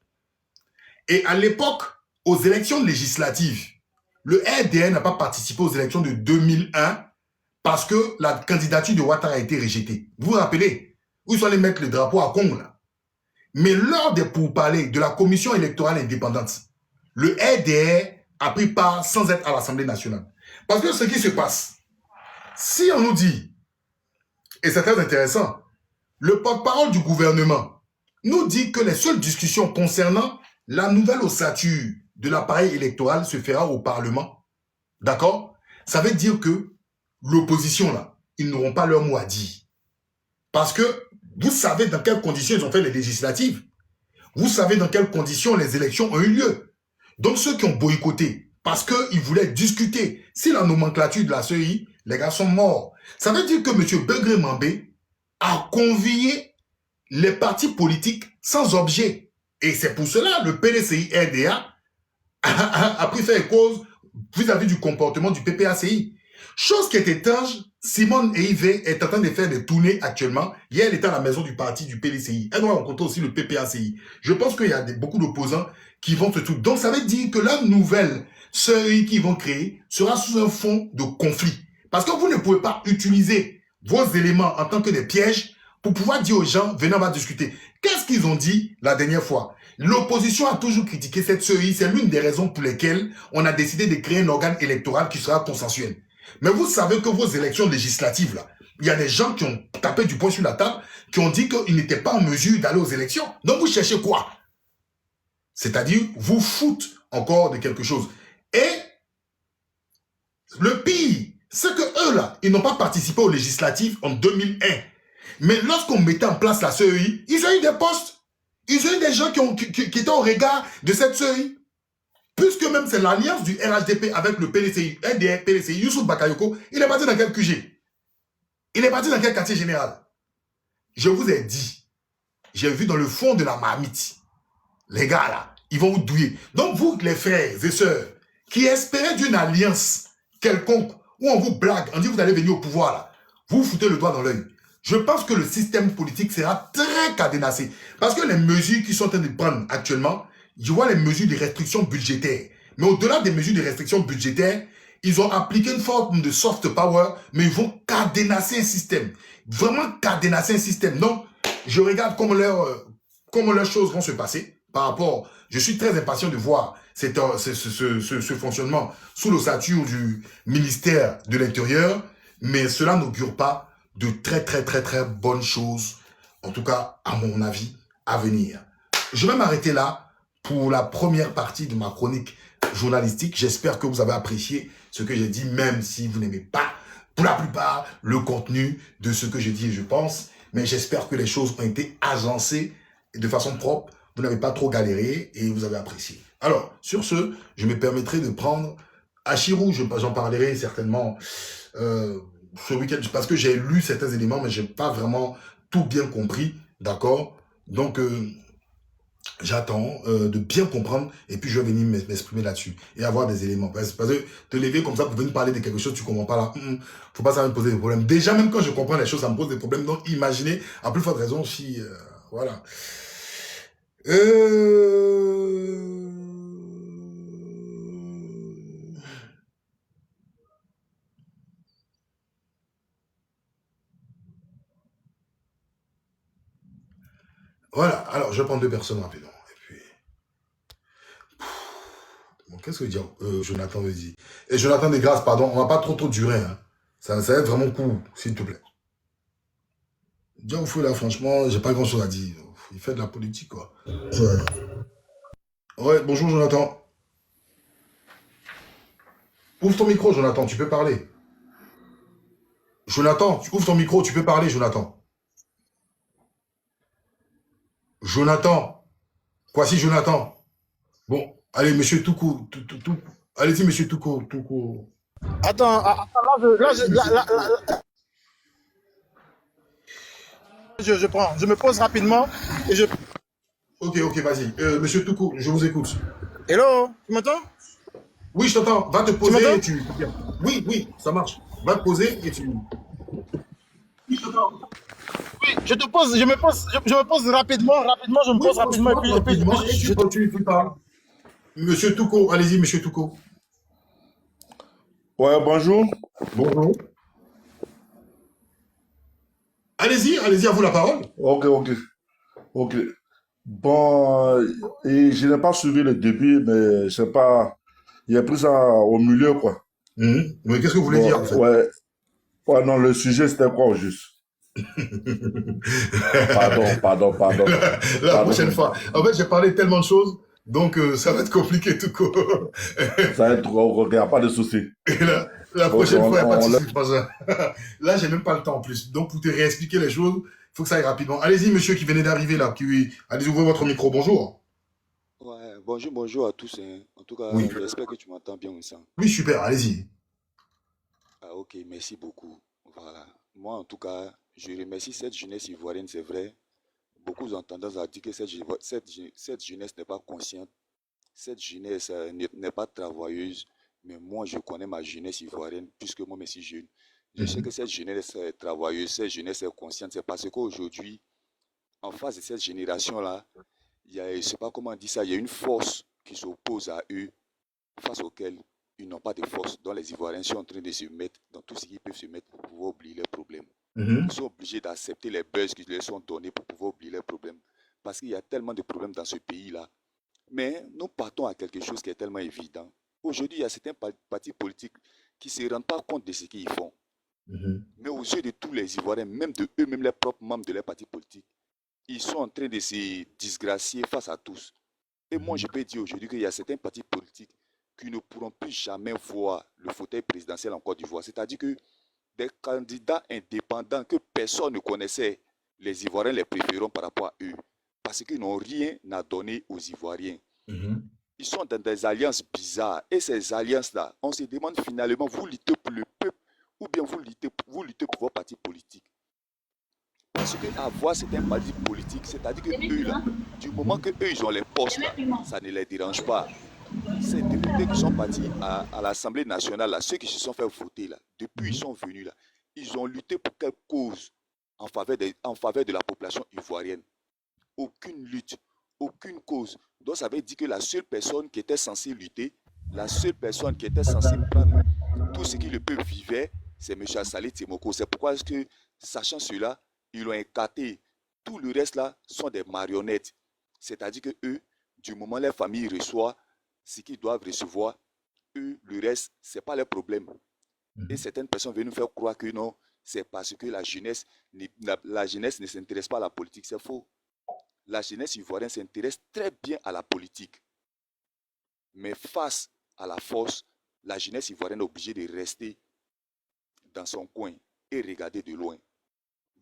Et à l'époque, aux élections législatives, le RDN n'a pas participé aux élections de 2001 parce que la candidature de Ouattara a été rejetée. Vous vous rappelez, où ils sont allés mettre le drapeau à Congo là. Mais lors des pourparlers de la Commission électorale indépendante, le RDR a pris part sans être à l'Assemblée nationale. Parce que ce qui se passe, si on nous dit, et c'est très intéressant, le porte-parole du gouvernement nous dit que les seules discussions concernant la nouvelle ossature de l'appareil électoral se fera au Parlement. D'accord? Ça veut dire que l'opposition, là, ils n'auront pas leur mot à dire. Parce que vous savez dans quelles conditions ils ont fait les législatives. Vous savez dans quelles conditions les élections ont eu lieu. Donc ceux qui ont boycotté, parce qu'ils voulaient discuter si la nomenclature de la CEI, les gars sont morts. Ça veut dire que M. Begré Mambé a convié les partis politiques sans objet. Et c'est pour cela le PDCI RDA a pris fait cause vis-à-vis du comportement du PPACI. Chose qui est étrange, Simone Eivé est en train de faire des tournées actuellement. Hier, elle était à la maison du parti du PDCI. Elle doit rencontrer aussi le PPACI. Je pense qu'il y a beaucoup d'opposants qui vont se tout. Donc, ça veut dire que la nouvelle CEI qu'ils vont créer sera sous un fond de conflit. Parce que vous ne pouvez pas utiliser vos éléments en tant que des pièges pour pouvoir dire aux gens, venez, on va discuter. Qu'est-ce qu'ils ont dit la dernière fois? L'opposition a toujours critiqué cette CEI. C'est l'une des raisons pour lesquelles on a décidé de créer un organe électoral qui sera consensuel. Mais vous savez que vos élections législatives, là, il y a des gens qui ont tapé du poing sur la table, qui ont dit qu'ils n'étaient pas en mesure d'aller aux élections. Donc vous cherchez quoi? C'est-à-dire, vous foutez encore de quelque chose. Et le pire, c'est que eux, là, ils n'ont pas participé aux législatives en 2001. Mais lorsqu'on mettait en place la CEI, ils ont eu des postes. Ils ont eu des gens qui étaient au regard de cette CEI. Puisque même c'est l'alliance du RHDP avec le PDCI, NDR, PDCI, Youssouf Bakayoko, il est parti dans quel QG? Il est parti dans quel quartier général? Je vous ai dit, j'ai vu dans le fond de la marmite, les gars là, ils vont vous douiller. Donc vous, les frères et sœurs, qui espéraient d'une alliance quelconque, où on vous blague, on dit vous allez venir au pouvoir là, vous foutez le doigt dans l'œil. Je pense que le système politique sera très cadenassé. Parce que les mesures qui sont en train de prendre actuellement, je vois les mesures de restriction budgétaire. Mais au-delà des mesures de restriction budgétaire, ils ont appliqué une forme de soft power, mais ils vont cadenasser un système. Vraiment cadenasser un système. Donc, je regarde comment leurs choses vont se passer par rapport... Je suis très impatient de voir ce fonctionnement sous l'ossature du ministère de l'Intérieur, mais cela n'augure pas de très, très, très, très bonnes choses, en tout cas, à mon avis, à venir. Je vais m'arrêter là pour la première partie de ma chronique journalistique. J'espère que vous avez apprécié ce que j'ai dit, même si vous n'aimez pas, pour la plupart, le contenu de ce que je dis et je pense. Mais j'espère que les choses ont été agencées de façon propre. Vous n'avez pas trop galéré et vous avez apprécié. Alors, sur ce, je me permettrai de prendre Achirou. J'en parlerai certainement ce week-end, parce que j'ai lu certains éléments, mais je n'ai pas vraiment tout bien compris. D'accord? Donc, j'attends de bien comprendre et puis je vais venir m'exprimer là-dessus et avoir des éléments. Parce que te lever comme ça pour venir parler de quelque chose, tu ne comprends pas là. Faut pas ça me poser des problèmes. Déjà, même quand je comprends les choses, ça me pose des problèmes. Donc, imaginez, à plus forte raison, si... voilà. Voilà. Alors, je prends deux personnes rapidement. Qu'est-ce que dire Jonathan me dit? Et Jonathan de grâce, pardon, on va pas trop durer. Hein. Ça va être vraiment cool, s'il te plaît. John Fou, là, franchement, j'ai pas grand-chose à dire. Il fait de la politique, quoi. Ouais, bonjour, Jonathan. Ouvre ton micro, Jonathan, tu peux parler. Jonathan, tu ouvres ton micro, tu peux parler, Jonathan. Jonathan. Voici Jonathan. Bon, allez, monsieur Toukou. Allez-y, monsieur Toukou. Attends, là, Je prends. Je me pose rapidement et je... Ok, vas-y. Monsieur Toukou, je vous écoute. Hello, tu m'entends? Oui, je t'entends. Va te Tu poser m'entends? et tu... Oui, ça marche. Va te poser et tu... Oui, je me pose rapidement, je me Oui, pose rapidement pose-toi rapidement et tu continues plus tard. Monsieur Toukou, allez-y, monsieur Toukou. Ouais, bonjour. Bonjour. Allez-y, à vous la parole. Ok. Bon, et je n'ai pas suivi le début, mais je sais pas, il a pris ça au milieu, quoi. Mais qu'est-ce que vous voulez Bon, dire, en fait? ouais, non, le sujet, c'était quoi, au juste? Pardon. La prochaine fois. En fait, j'ai parlé tellement de choses, donc ça va être compliqué tout court. Ça va être, il n'y a pas de souci. Et la prochaine fois, il n'y a pas de on souci, François. Là, j'ai même pas le temps en plus. Donc, pour te réexpliquer les choses, il faut que ça aille rapidement. Allez-y, monsieur qui venait d'arriver là. Allez, ouvrez votre micro. Bonjour. Ouais, bonjour à tous, hein. En tout cas, Oui. j'espère que tu m'entends bien, Wissam. Oui, super, allez-y. Ah, ok, merci beaucoup. Voilà. Moi, en tout cas, je remercie cette jeunesse ivoirienne, c'est vrai. Beaucoup ont tendance à dire que cette jeunesse n'est pas consciente. Cette jeunesse n'est pas travailleuse. Mais moi, je connais ma jeunesse ivoirienne, puisque moi, je suis jeune. Je sais que cette jeunesse est travailleuse, cette jeunesse est consciente. C'est parce qu'aujourd'hui, en face de cette génération-là, il y a, je ne sais pas comment on dit ça, il y a une force qui s'oppose à eux, face auquel ils n'ont pas de force, dont les Ivoiriens sont en train de se mettre dans tout ce qu'ils peuvent se mettre pour pouvoir oublier leurs problèmes. Ils sont obligés d'accepter les buzz qui leur sont donnés pour pouvoir oublier leurs problèmes. Parce qu'il y a tellement de problèmes dans ce pays-là. Mais nous partons à quelque chose qui est tellement évident. Aujourd'hui, il y a certains partis politiques qui ne se rendent pas compte de ce qu'ils font. Mais aux yeux de tous les Ivoiriens, même de eux-mêmes, les propres membres de leurs partis politiques, ils sont en train de se disgracier face à tous. Et moi, je peux dire aujourd'hui qu'il y a certains partis politiques qui ne pourront plus jamais voir le fauteuil présidentiel en Côte d'Ivoire. C'est-à-dire que des candidats indépendants que personne ne connaissait, les Ivoiriens les préféreront par rapport à eux. Parce qu'ils n'ont rien à donner aux Ivoiriens. Ils sont dans des alliances bizarres. Et ces alliances-là, on se demande finalement, vous luttez pour le peuple ou bien vous luttez pour vos partis politiques. Parce qu'avoir certains partis politiques, c'est-à-dire que eux, là, du moment qu'eux, ils ont les postes, là, ça ne les dérange pas. Ces députés qui sont partis à l'Assemblée nationale, là, ceux qui se sont fait voter, là, depuis ils sont venus, là, ils ont lutté pour quelle cause en faveur de la population ivoirienne? Aucune lutte, aucune cause. Donc ça veut dire que la seule personne qui était censée lutter, la seule personne qui était censée prendre tout ce qui le peuple vivait, c'est M. Saleh Timoko. C'est pourquoi est-ce que, sachant cela, ils l'ont écarté. Tout le reste là sont des marionnettes. C'est-à-dire que eux, du moment où les familles reçoivent ce qu'ils doivent recevoir, eux, le reste, ce n'est pas leur problème. Et certaines personnes veulent nous faire croire que non, c'est parce que la jeunesse ne s'intéresse pas à la politique. C'est faux. La jeunesse ivoirienne s'intéresse très bien à la politique. Mais face à la force, la jeunesse ivoirienne est obligée de rester dans son coin et regarder de loin.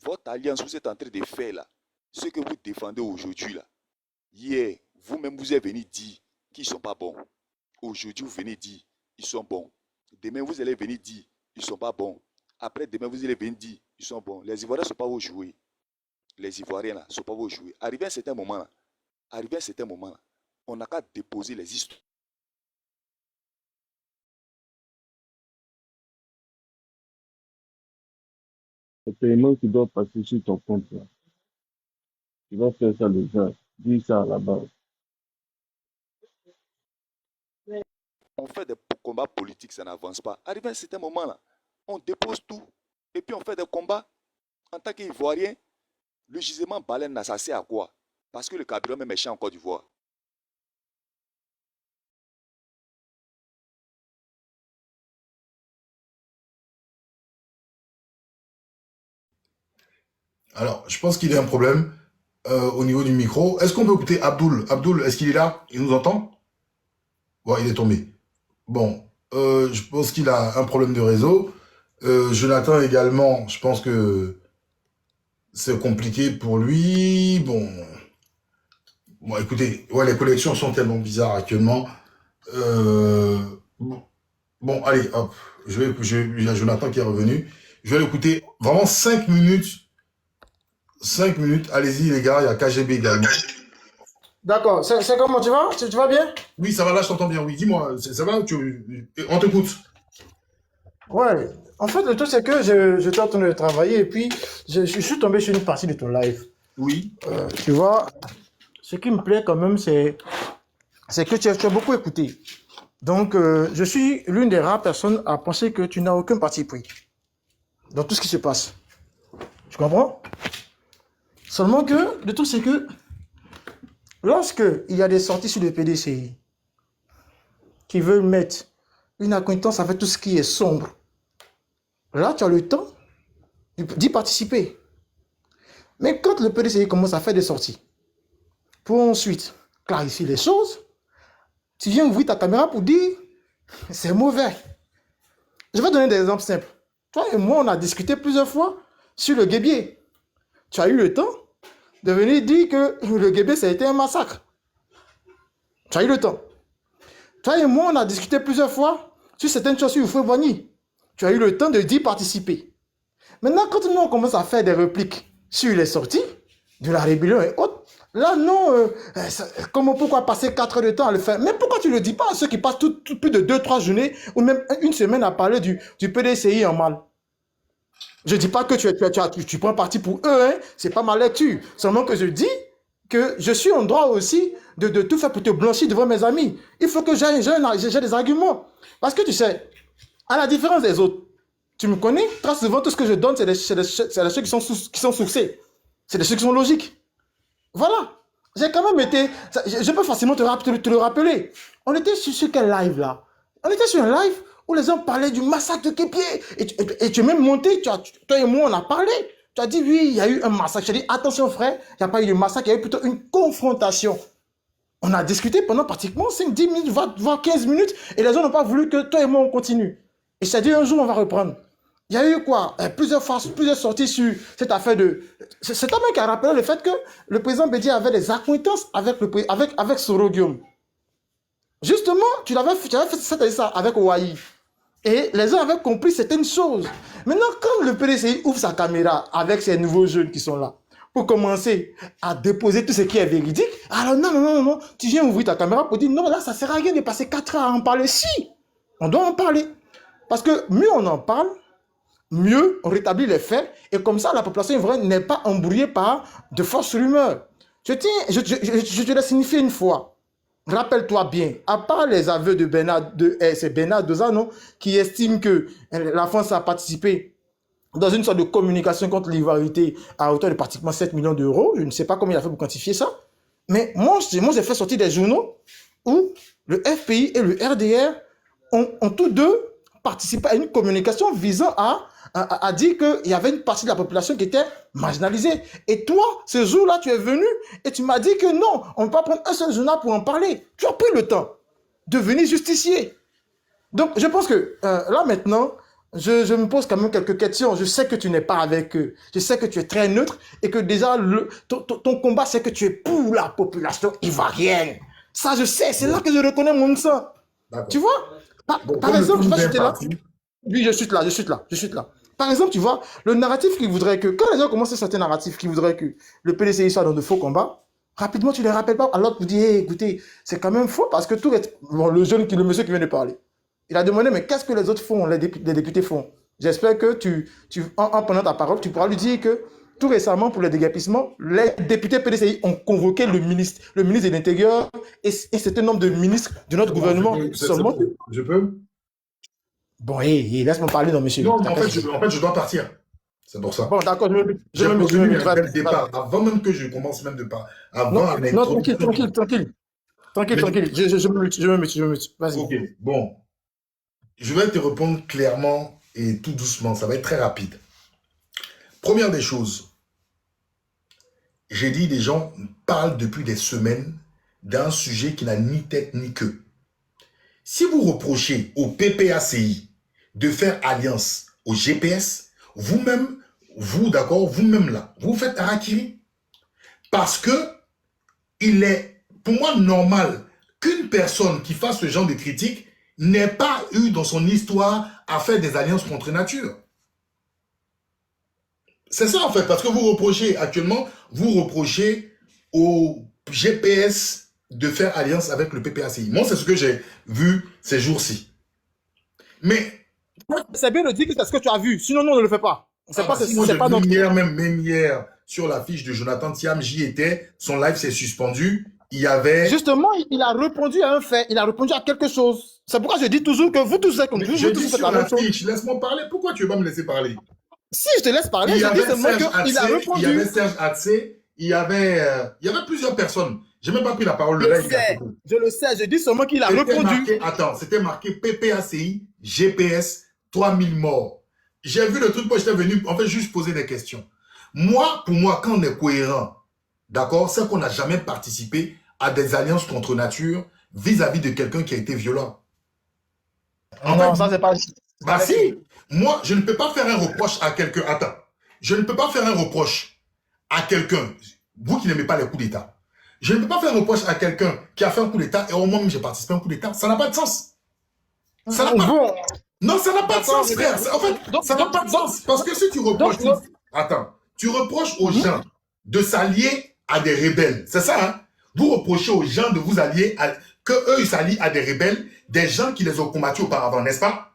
Votre alliance, vous êtes en train de faire là, ce que vous défendez aujourd'hui là, hier, vous-même vous êtes venu dire qu'ils ne sont pas bons. Aujourd'hui, vous venez dire qu'ils sont bons. Demain, vous allez venir dire qu'ils ne sont pas bons. Après, demain, vous allez venir dire qu'ils sont bons. Les Ivoiriens ne sont pas vos jouets. Les Ivoiriens là, ne sont pas vos jouets. Arrivé à un certain moment là, on n'a qu'à déposer les histoires. Le paiement qui doit passer sur ton compte, là. Tu vas faire ça déjà. Dis ça à la base. On fait des combats politiques, ça n'avance pas. Arrivé à un certain moment là, on dépose tout. Et puis on fait des combats. En tant qu'Ivoirien, le gisement baleine là, ça sert à quoi? Parce que le carburant même est cher en Côte d'Ivoire. Alors, je pense qu'il y a un problème au niveau du micro. Est-ce qu'on peut écouter Abdoul? Abdoul, est-ce qu'il est là? Il nous entend? Bon, il est tombé. Bon, je pense qu'il a un problème de réseau. Jonathan également, je pense que c'est compliqué pour lui. Bon, écoutez, ouais, les connexions sont tellement bizarres actuellement. Bon, allez, hop. Il y a Jonathan qui est revenu. Je vais l'écouter vraiment 5 minutes 5 minutes, allez-y les gars, il y a KGB également. D'accord. C'est comment tu vas? Tu vas bien? Oui, ça va, là je t'entends bien, oui. Dis-moi, ça va? On t'écoute. Ouais. En fait, le truc, c'est que j'étais en train de travailler et puis je suis tombé sur une partie de ton live. Oui. Tu vois, ce qui me plaît quand même, c'est que tu as beaucoup écouté. Donc, je suis l'une des rares personnes à penser que tu n'as aucun parti pris dans tout ce qui se passe. Tu comprends? Seulement que, le truc, c'est que lorsque il y a des sorties sur le PDCI qui veulent mettre une acquaintance avec tout ce qui est sombre, là, tu as le temps d'y participer. Mais quand le PDCI commence à faire des sorties pour ensuite clarifier les choses, tu viens ouvrir ta caméra pour dire c'est mauvais. Je vais donner des exemples simples. Toi et moi, on a discuté plusieurs fois sur le guébier. Tu as eu le temps de venir dire que le guébier, ça a été un massacre. Tu as eu le temps. Toi et moi, on a discuté plusieurs fois sur certaines choses sur Oufoué Boigny. Tu as eu le temps d'y participer. Maintenant, quand nous, on commence à faire des répliques sur les sorties de la rébellion et autres, là, non, pourquoi passer 4 heures de temps à le faire? Mais pourquoi tu ne le dis pas à ceux qui passent plus de 2-3 journées ou même une semaine à parler du PDCI en mal? Je ne dis pas que tu prends parti pour eux, hein, c'est pas ma lecture. Seulement que je dis que je suis en droit aussi de tout faire pour te blanchir devant mes amis. Il faut que j'ai des arguments. Parce que tu sais, à la différence des autres, tu me connais, très souvent tout ce que je donne, c'est des choses qui sont sourcées. C'est des choses qui sont logiques. Voilà. J'ai quand même été... Je peux facilement te le rappeler. On était sur quel live là? On était sur un live où les gens parlaient du massacre de Képié. Et tu es même monté, toi et moi on a parlé. Tu as dit oui, il y a eu un massacre. J'ai dit attention frère, il n'y a pas eu de massacre, il y a eu plutôt une confrontation. On a discuté pendant pratiquement 5, 10 minutes, voire 15 minutes. Et les gens n'ont pas voulu que toi et moi on continue. Et je t'ai dit un jour on va reprendre. Il y a eu quoi? Plusieurs sorties sur cette affaire de... C'est un mec qui a rappelé le fait que le président Bédié avait des accointances avec Soro Guillaume. Justement, tu avais fait ça avec Ouahi. Et les gens avaient compris certaines choses. Maintenant, quand le PDCI ouvre sa caméra avec ces nouveaux jeunes qui sont là, pour commencer à déposer tout ce qui est véridique, alors non, tu viens ouvrir ta caméra pour dire non, là, ça ne sert à rien de passer 4 heures à en parler. Si, on doit en parler. Parce que mieux on en parle, mieux on rétablit les faits, et comme ça, la population ivoirienne n'est pas embrouillée par de fausses rumeurs. Je te l'ai signifié une fois. Rappelle-toi bien, à part les aveux de c'est Bernard Dozano qui estime que la France a participé dans une sorte de communication contre l'ivoirité à hauteur de pratiquement 7 millions d'euros. Je ne sais pas comment il a fait pour quantifier ça. Mais moi j'ai fait sortir des journaux où le FPI et le RDR ont tous deux participé à une communication visant à dire qu'il y avait une partie de la population qui était marginalisée. Et toi, ce jour-là, tu es venu et tu m'as dit que non, on ne peut pas prendre un seul journal pour en parler. Tu as pris le temps de venir justifier. Donc, je pense que là, maintenant, je me pose quand même quelques questions. Je sais que tu n'es pas avec eux. Je sais que tu es très neutre et que déjà, ton combat, c'est que tu es pour la population ivoirienne. Ça, je sais. C'est là que je reconnais mon sang. Tu vois? Par exemple, tu vois, j'étais là. Oui, je suis là. Par exemple, tu vois, le narratif qui voudrait que, quand les gens commencent certains narratifs qui voudraient que le PDCI soit dans de faux combats, rapidement, tu ne les rappelles pas. Alors, tu dis, hey, écoutez, c'est quand même faux parce que tout est... Bon, le monsieur qui vient de parler, il a demandé, mais qu'est-ce que les autres font, les députés font? J'espère que en prenant ta parole, tu pourras lui dire que tout récemment, pour le déguerpissement, les députés PDCI ont convoqué le ministre de l'Intérieur et un certain nombre de ministres de notre gouvernement. Je peux? Bon, laisse-moi parler, non, monsieur. Non, en fait, je dois partir. C'est pour ça. Bon, d'accord, je me départ. Avant même que je commence même de parler. Non, tranquille. Je me mute. Vas-y. Ok, bon. Je vais te répondre clairement et tout doucement. Ça va être très rapide. Première des choses. J'ai dit, des gens parlent depuis des semaines d'un sujet qui n'a ni tête ni queue. Si vous reprochez au PPACI de faire alliance au GPS, vous-même là, vous faites harakiri. Parce que il est, pour moi, normal qu'une personne qui fasse ce genre de critique n'ait pas eu dans son histoire à faire des alliances contre nature. C'est ça en fait, parce que vous reprochez actuellement, vous reprochez au GPS de faire alliance avec le PPACI. Moi, c'est ce que j'ai vu ces jours-ci. Mais C'est bien de dire que c'est ce que tu as vu. Sinon, nous, on ne le fait pas. C'est pas, moi, c'est j'ai pas vu notre... même hier, sur la fiche de Jonathan Thiam, j'y étais, son live s'est suspendu. Il y avait... Justement, il a répondu à un fait, il a répondu à quelque chose. C'est pourquoi je dis toujours que vous tous, Je dis sur la fiche, laisse-moi parler. Pourquoi tu ne veux pas me laisser parler? Si je te laisse parler, Il y je dis avait seulement Serge qu'il a Atsé, répondu. il y avait Serge Atsé, il y avait plusieurs personnes. Je n'ai même pas pris la parole. Je le sais, je dis seulement qu'il a répondu. C'était marqué PPACI, GPS, 3000 morts. J'ai vu le truc, moi j'étais venu, en fait, juste poser des questions. Moi, pour moi, quand on est cohérent, d'accord, c'est qu'on n'a jamais participé à des alliances contre nature vis-à-vis de quelqu'un qui a été violent. Non, ça c'est pas... Bah si, moi, je ne peux pas faire un reproche à quelqu'un. Attends, je ne peux pas faire un reproche à quelqu'un, vous qui n'aimez pas les coups d'État. Je ne peux pas faire un reproche à quelqu'un qui a fait un coup d'État et au moment où j'ai participé à un coup d'État. Ça n'a pas de sens. Ça n'a pas... Non, ça n'a pas de sens, frère. En fait, ça n'a pas de sens. Parce que si tu reproches... Attends, tu reproches aux gens de s'allier à des rebelles. C'est ça, hein? Vous reprochez aux gens de vous allier, qu'eux, ils s'allient à des rebelles, des gens qui les ont combattus auparavant, n'est-ce pas?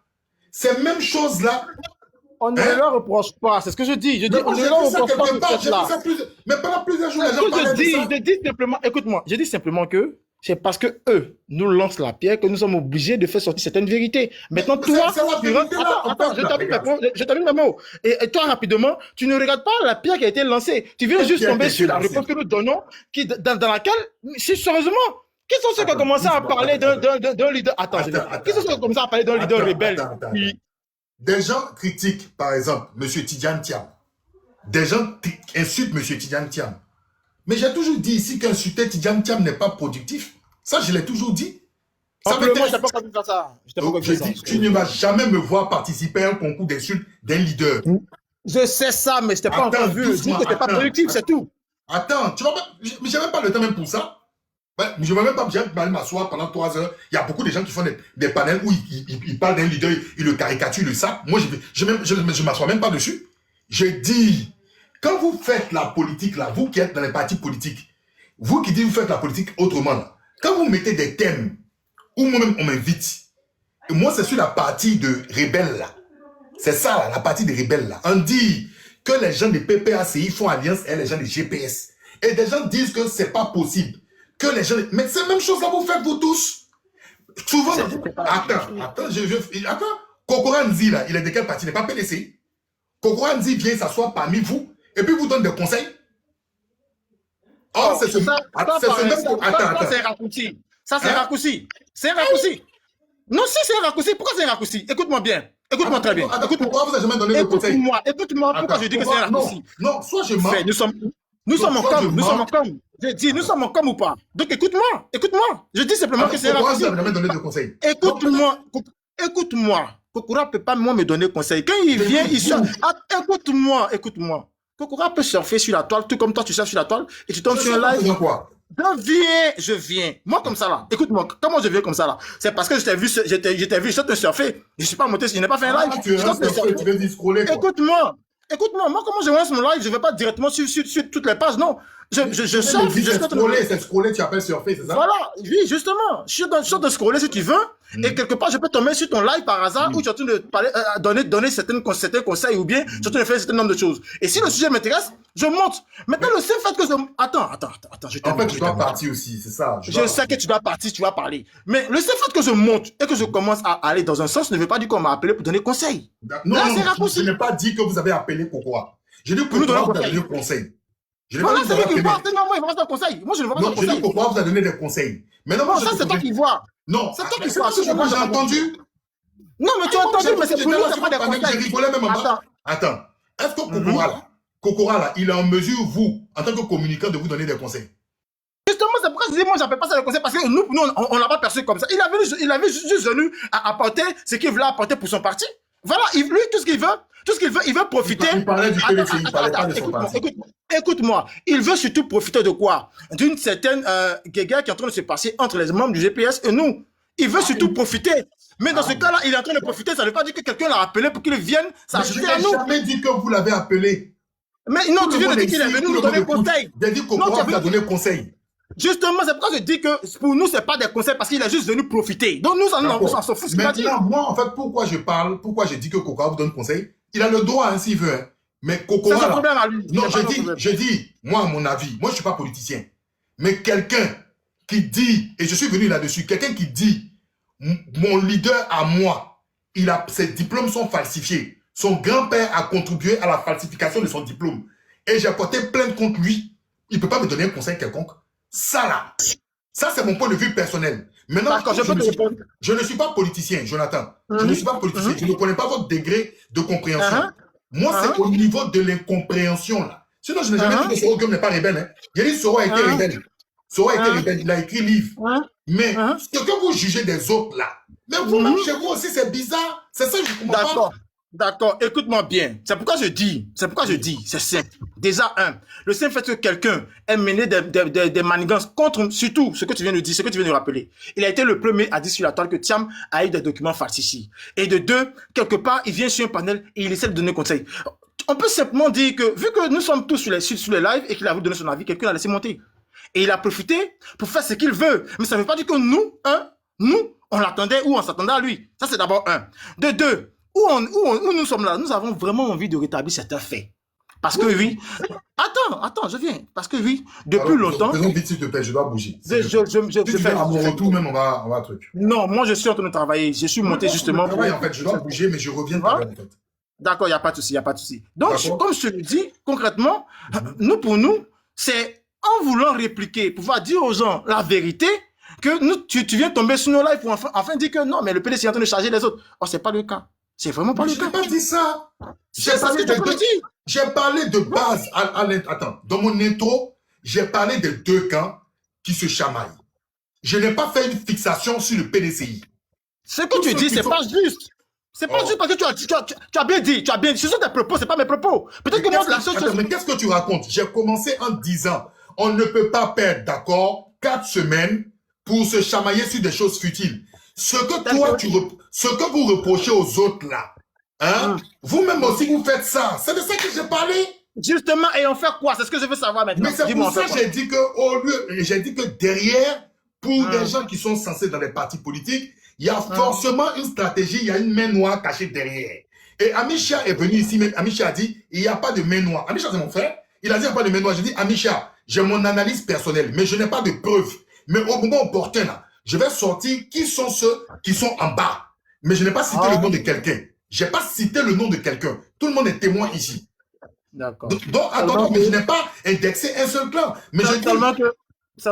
Ces mêmes choses-là... On ne leur reproche pas, c'est ce que je dis. Je dis, on ne leur reproche pas. Mais pendant plusieurs jours, les gens parlaient de ça. Je dis simplement, écoute-moi, je dis simplement que c'est parce que eux nous lancent la pierre que nous sommes obligés de faire sortir certaines vérités. Maintenant, toi, attends, je termine mes mots. Et toi, rapidement, tu ne regardes pas la pierre qui a été lancée. Tu viens juste tomber sur la réponse que nous donnons, dans laquelle, si sérieusement, qui sont ceux qui ont commencé à parler d'un leader... Attends, qui sont ceux qui ont commencé à parler d'un leader rebelle? Des gens critiquent, par exemple, M. Tidjane Thiam. Des gens insultent M. Tidjane Thiam. Mais j'ai toujours dit ici qu'insulter Tidjane Thiam n'est pas productif. Ça, je l'ai toujours dit. Moi, je n'ai pas compris ça. Tu ne vas jamais me voir participer à un concours d'insultes d'un leader. Je sais ça, mais je t'ai pas encore vu. Je dis que ce n'est pas productif, c'est tout. Attends, tu vois, mais j'ai même pas le temps même pour ça. Je ne vais même pas aller m'asseoir pendant 3 heures. Il y a beaucoup de gens qui font des panels où ils parlent d'un leader, ils le caricaturent, ils le sapent. Moi, je ne m'assois même pas dessus. Je dis, quand vous faites la politique, là, vous qui êtes dans les partis politiques, vous qui dites que vous faites la politique autrement, là, quand vous mettez des thèmes, où moi-même on m'invite, et moi c'est sur la partie de rebelles, là. C'est ça, là, la partie des rebelles, là. On dit que les gens des PPACI font alliance et les gens des GPS. Et des gens disent que c'est pas possible. Que les gens... Mais c'est la même chose là, vous faites vous tous. Souvent... Attends, Kokora Nzi, là, il est de quel parti? Il n'est pas PDC. Kokora Nzi vient s'asseoir parmi vous et puis vous donne des conseils. Oh, c'est ce... Ça, c'est un raccourci. Ça, c'est un raccourci. C'est un raccourci. Non, si c'est un raccourci, pourquoi c'est un raccourci? Écoute-moi bien. Écoute-moi très bien. Pourquoi vous n'avez jamais donné de conseils? Écoute-moi, pourquoi je dis que c'est un raccourci? Non, soit je mens. Nous sommes en com. Je dis, nous sommes en com ou pas? Donc écoute-moi. Je dis simplement que c'est un raccourci. Pourquoi vous n'avez jamais donné de conseils? Écoute-moi. Kokora ne peut pas moi me donner conseil. Quand il vient, il sort. Écoute-moi. Kokora peut surfer sur la toile, tout comme toi tu surfes sur la toile et tu tombes sur un live. Je viens. Moi comme ça là. Écoute-moi, comment je viens comme ça là? C'est parce que je t'ai vu, je te surfer. Je suis pas monté, je n'ai pas fait un live. Tu veux dire scroller. Écoute-moi, moi comment je lance mon live, je ne vais pas directement sur toutes les pages, non. Je surfe. C'est scroller, tu appelles surfer, c'est ça? Voilà, oui, justement. Je suis de scroller si tu veux. Et quelque part, je peux tomber sur ton live par hasard où tu es en train de parler, donner certains conseils ou bien tu es en train de faire un certain nombre de choses. Et si le sujet m'intéresse, je monte. Maintenant, le seul fait que je... Attends, je t'aime. En fait, tu dois partir aussi, c'est ça. Je sais que tu dois partir, tu vas parler. Mais le seul fait que je monte et que je commence à aller dans un sens ne veut pas dire qu'on m'a appelé pour donner conseil. Non, je n'ai pas dit que vous avez appelé pourquoi. J'ai dit pourquoi vous avez donné conseil. Voilà, c'est lui qui voit. Non, moi, il va pas un conseil. Moi, je ne veux pas un conseil. Je dis pourquoi vous avez donné des conseils. Mais non, ça, c'est toi qui vois. Non, c'est toi qui vois. Moi, j'ai entendu. Non, mais tu as entendu, mais c'est pour nous, c'est pas des conseils. J'ai rigolé même en bas. Attends. Est-ce que Kokora, là, il est en mesure, vous, en tant que communicant, de vous donner des conseils? Justement, c'est pourquoi je dis, moi, j'appelle pas ça le conseil, parce que nous on l'a pas perçu comme ça. Il avait juste venu à apporter ce qu'il voulait apporter pour son parti. Voilà, lui, tout ce qu'il veut, il veut profiter. Il parlait du PDC, il parlait pas de son parti. Écoute-moi, il veut surtout profiter de quoi? D'une certaine guéguerre qui est en train de se passer entre les membres du GPS et nous. Il veut surtout profiter. Mais dans ce cas-là, il est en train de profiter, ça ne veut pas dire que quelqu'un l'a appelé pour qu'il vienne s'ajouter à nous. Je n'ai jamais dit que vous l'avez appelé. Mais non, Tout tu le viens de monde dire qu'il est ici, venu tout nous le monde donner écoute. conseil. J'ai dit Non, tu Kokora as vous a venu- donné conseil. Justement, c'est pourquoi je dis que pour nous, c'est pas des conseils parce qu'il est juste venu profiter. Donc nous, on D'accord. s'en fout ce qu'il a dit. Maintenant, moi, en fait, pourquoi je parle, pourquoi j'ai dit que Kokora vous donne conseil, il a le droit, hein, s'il veut. Hein. Mais C'est Kokora, son là, problème à lui. non, C'est pas notre problème. je dis, moi, à mon avis, moi, je ne suis pas politicien, mais quelqu'un qui dit, et je suis venu là-dessus, quelqu'un qui dit, mon leader à moi, ses diplômes sont falsifiés. Son grand-père a contribué à la falsification de son diplôme. Et j'ai porté plainte contre lui. Il ne peut pas me donner un conseil quelconque. Ça, là, ça, c'est mon point de vue personnel. Maintenant, D'accord, je peux te répondre. je ne suis pas politicien, Jonathan. Je ne suis pas politicien. Je ne connais pas votre degré de compréhension. Moi, c'est au niveau de l'incompréhension, là. Sinon, je n'ai jamais dit que Soro Guillaume n'est pas rebelle. Hein. Il a dit Soro a été rebelle. Soro a été rebelle. Il a écrit livre. Mais ce que vous jugez des autres, là, mais vous-même, chez vous aussi, c'est bizarre. C'est ça que je ne comprends pas. D'accord. D'accord, écoute-moi bien. C'est pourquoi je dis, c'est simple. Déjà, le simple fait que quelqu'un ait mené des manigances contre, surtout ce que tu viens de dire, ce que tu viens de rappeler. Il a été le premier à dire sur la toile que Thiam a eu des documents falsifiés. Et de deux, quelque part, il vient sur un panel et il essaie de donner conseil. On peut simplement dire que, vu que nous sommes tous sur les lives et qu'il a voulu donner son avis, quelqu'un l'a laissé monter. Et il a profité pour faire ce qu'il veut. Mais ça ne veut pas dire que nous, on l'attendait ou on s'attendait à lui. Ça, c'est d'abord un. De deux, où nous sommes là, nous avons vraiment envie de rétablir certains faits. Parce que oui. Attends, je viens. Parce que oui, depuis longtemps. Faisons vite, s'il te plaît, je dois bouger. Je fais à mon retour, même, on va truc. Non, moi, je suis en train de travailler. Je suis monté justement. En fait, je dois bouger, mais je reviens tout à l'heure, en fait. D'accord, il n'y a pas de souci, Donc, comme je te le dis, concrètement, pour nous, c'est en voulant répliquer, pouvoir dire aux gens la vérité, que tu viens tomber sur nos lives pour enfin dire que non, mais le PDC est en train de charger les autres. Oh, c'est pas le cas. C'est vraiment pas le cas. Je n'ai pas dit ça. J'ai J'ai parlé de base. Attends, dans mon intro, j'ai parlé des deux camps qui se chamaillent. Je n'ai pas fait une fixation sur le PDCI. Ce que tu dis, c'est pas juste. C'est pas juste parce que tu as bien dit, ce sont tes propos, c'est pas mes propos. Peut-être que moi, la seule chose. Mais qu'est-ce que tu racontes? J'ai commencé en disant, on ne peut pas perdre, d'accord, 4 semaines pour se chamailler sur des choses futiles. Ce que vous reprochez aux autres là, hein, vous-même aussi vous faites ça. C'est de ça que j'ai parlé. Justement, et on fait quoi? C'est ce que je veux savoir maintenant. Mais c'est pour ça que j'ai dit que derrière, pour des gens qui sont censés dans les partis politiques, il y a forcément une stratégie, il y a une main noire cachée derrière. Et Amisha est venu ici, mais Amisha a dit, il n'y a pas de main noire. Amisha, c'est mon frère. Il a dit, il n'y a pas de main noire. J'ai dit, Amisha, j'ai mon analyse personnelle, mais je n'ai pas de preuves. Mais au moment opportun, là, je vais sortir qui sont ceux qui sont en bas. Mais je n'ai pas cité le nom de quelqu'un. Je n'ai pas cité le nom de quelqu'un. Tout le monde est témoin ici. D'accord. Donc, attends, mais je n'ai pas indexé un seul clan. Mais je dis,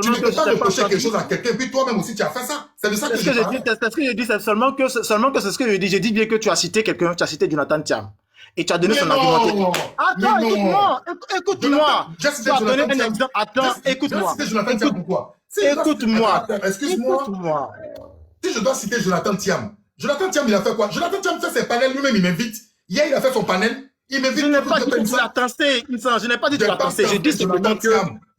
tu ne peux pas reprocher quelque chose à quelqu'un, puis toi-même aussi tu as fait ça. C'est de ça que je parle. C'est ce que j'ai dit, c'est seulement que c'est ce que je dis. J'ai dit bien que tu as cité quelqu'un, tu as cité Jonathan Thiam. Et tu as donné son argument. Attends, écoute-moi. Tu as donné un exemple. Attends, écoute-moi. Tu as cité Jonathan Thiam pourquoi? Écoute-moi. Excuse-moi. Si je dois citer Jonathan Thiam, il a fait quoi? Jonathan Thiam fait ses panels lui-même, il m'invite. Hier, il a fait son panel. Il m'invite. Je n'ai pas dit que tu l'as tensé. Je n'ai pas dit que tu l'as tensé. J'ai dit simplement que.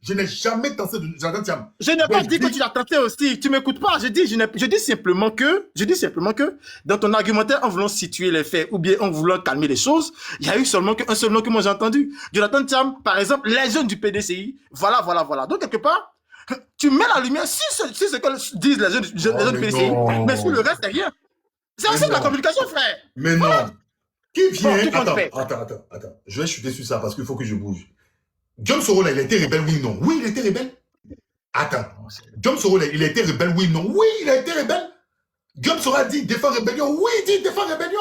Je n'ai jamais tensé de Jonathan Thiam. Je n'ai pas dit que tu l'as tenté aussi. Tu m'écoutes pas. Je dis simplement que, dans ton argumentaire, en voulant situer les faits ou bien en voulant calmer les choses, il y a eu seulement un seul nom que moi j'ai entendu. Jonathan Thiam, par exemple, les jeunes du PDCI. Voilà. Donc, quelque part, tu mets la lumière sur ce que disent les jeunes du PDCI. Mais sur le reste, c'est rien. C'est aussi de la communication, frère. Mais non. Qui vient? Attends. Je vais chuter sur ça parce qu'il faut que je bouge. Guillaume Soro, là, il a été rebelle, oui, non? Oui, il a été rebelle. Attends. Guillaume Soro, là, il a été rebelle, oui, non? Oui, il a été rebelle. Guillaume Soro a dit défend rébellion. Oui, il dit défend rébellion.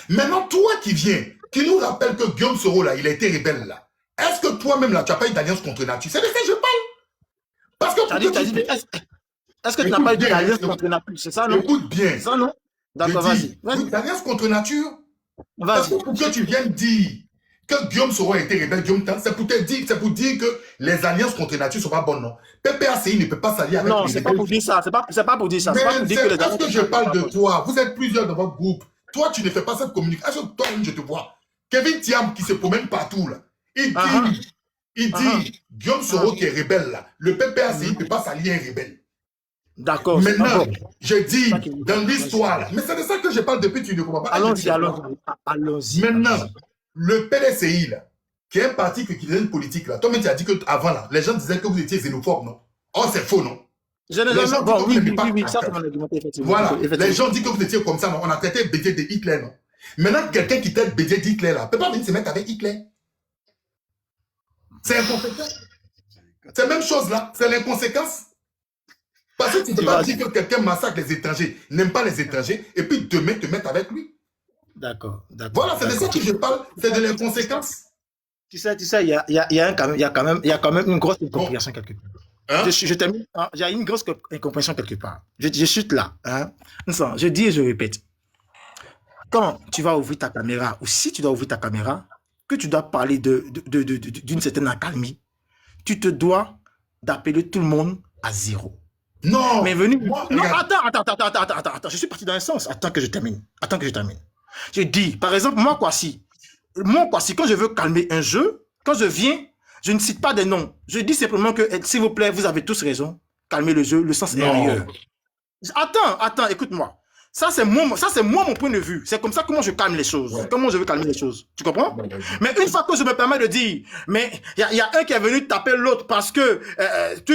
Maintenant, toi qui viens, qui nous rappelle que Guillaume Soro, là, il a été rebelle, là. Est-ce que toi-même, là, tu n'as pas eu d'alliance contre nature? C'est de ça que je parle. Parce que est-ce que tu n'as pas eu d'alliance contre nature? C'est ça, non? Écoute bien. C'est ça, non? D'accord, vas-y. D'alliance contre nature. Parce que pour que tu viennes dire que Guillaume Soro a été rebelle, c'est pour dire que les alliances contre nature ne sont pas bonnes, non? PPACI ne peut pas s'allier avec non, c'est pas pour dire ça. C'est pas pour dire ça. Est-ce que je parle de toi? Vous êtes plusieurs dans votre groupe. Toi, tu ne fais pas cette communication. Toi-même, je te vois. Kevin Thiam qui se promène partout, là. Il dit Guillaume Soro qui est rebelle, là. Le PPACI ne peut pas s'allier à un rebelle. D'accord. Maintenant, je dis, dans l'histoire, là. Mais c'est de ça que je parle depuis, tu ne comprends pas. Allons-y. Maintenant, le PDCI, là, qui est un parti qui faisait une politique, là. Toi-même, tu as dit qu'avant, là, les gens disaient que vous étiez xénophobe, non? Oh, c'est faux, non? Je n'ai Les gens jamais... disent Bon, que vous oui, n'aimez oui, pas... oui, oui, ça c'est mon argument, effectivement. Voilà, les Effectivement. gens disent que vous étiez comme ça, non? On a traité BD de Hitler, non? Maintenant, quelqu'un qui traite BD d'Hitler, là, peut pas venir se mettre avec Hitler. C'est inconséquent. C'est la même chose, là. C'est l'inconséquence. Parce que tu ne peux pas dire que quelqu'un massacre les étrangers, n'aime pas les étrangers, et puis demain te mettre avec lui. D'accord, d'accord. Voilà, c'est de ça que je parle, c'est de l'inconséquence. Tu sais, il y a quand même une grosse incompréhension quelque part. Hein? Je termine. Hein, il y a une grosse incompréhension quelque part. Je suis là. Hein. Je dis et je répète. Quand tu vas ouvrir ta caméra, ou si tu dois ouvrir ta caméra, que tu dois parler d'une certaine accalmie, tu te dois d'appeler tout le monde à zéro. Non. Mais venu. Moi, Non, regarde. attends. Je suis parti dans un sens. Attends que je termine. Je dis, par exemple, moi, Kwasi, quand je veux calmer un jeu, quand je viens, je ne cite pas des noms. Je dis simplement que, s'il vous plaît, vous avez tous raison. Calmez le jeu, le sens est ailleurs. Attends, écoute-moi. Ça, c'est moi mon point de vue. C'est comme ça comment je calme les choses. Ouais. Comment je veux calmer les choses. Tu comprends? Ouais. Mais une fois que je me permets de dire, mais il y a un qui est venu taper l'autre parce que,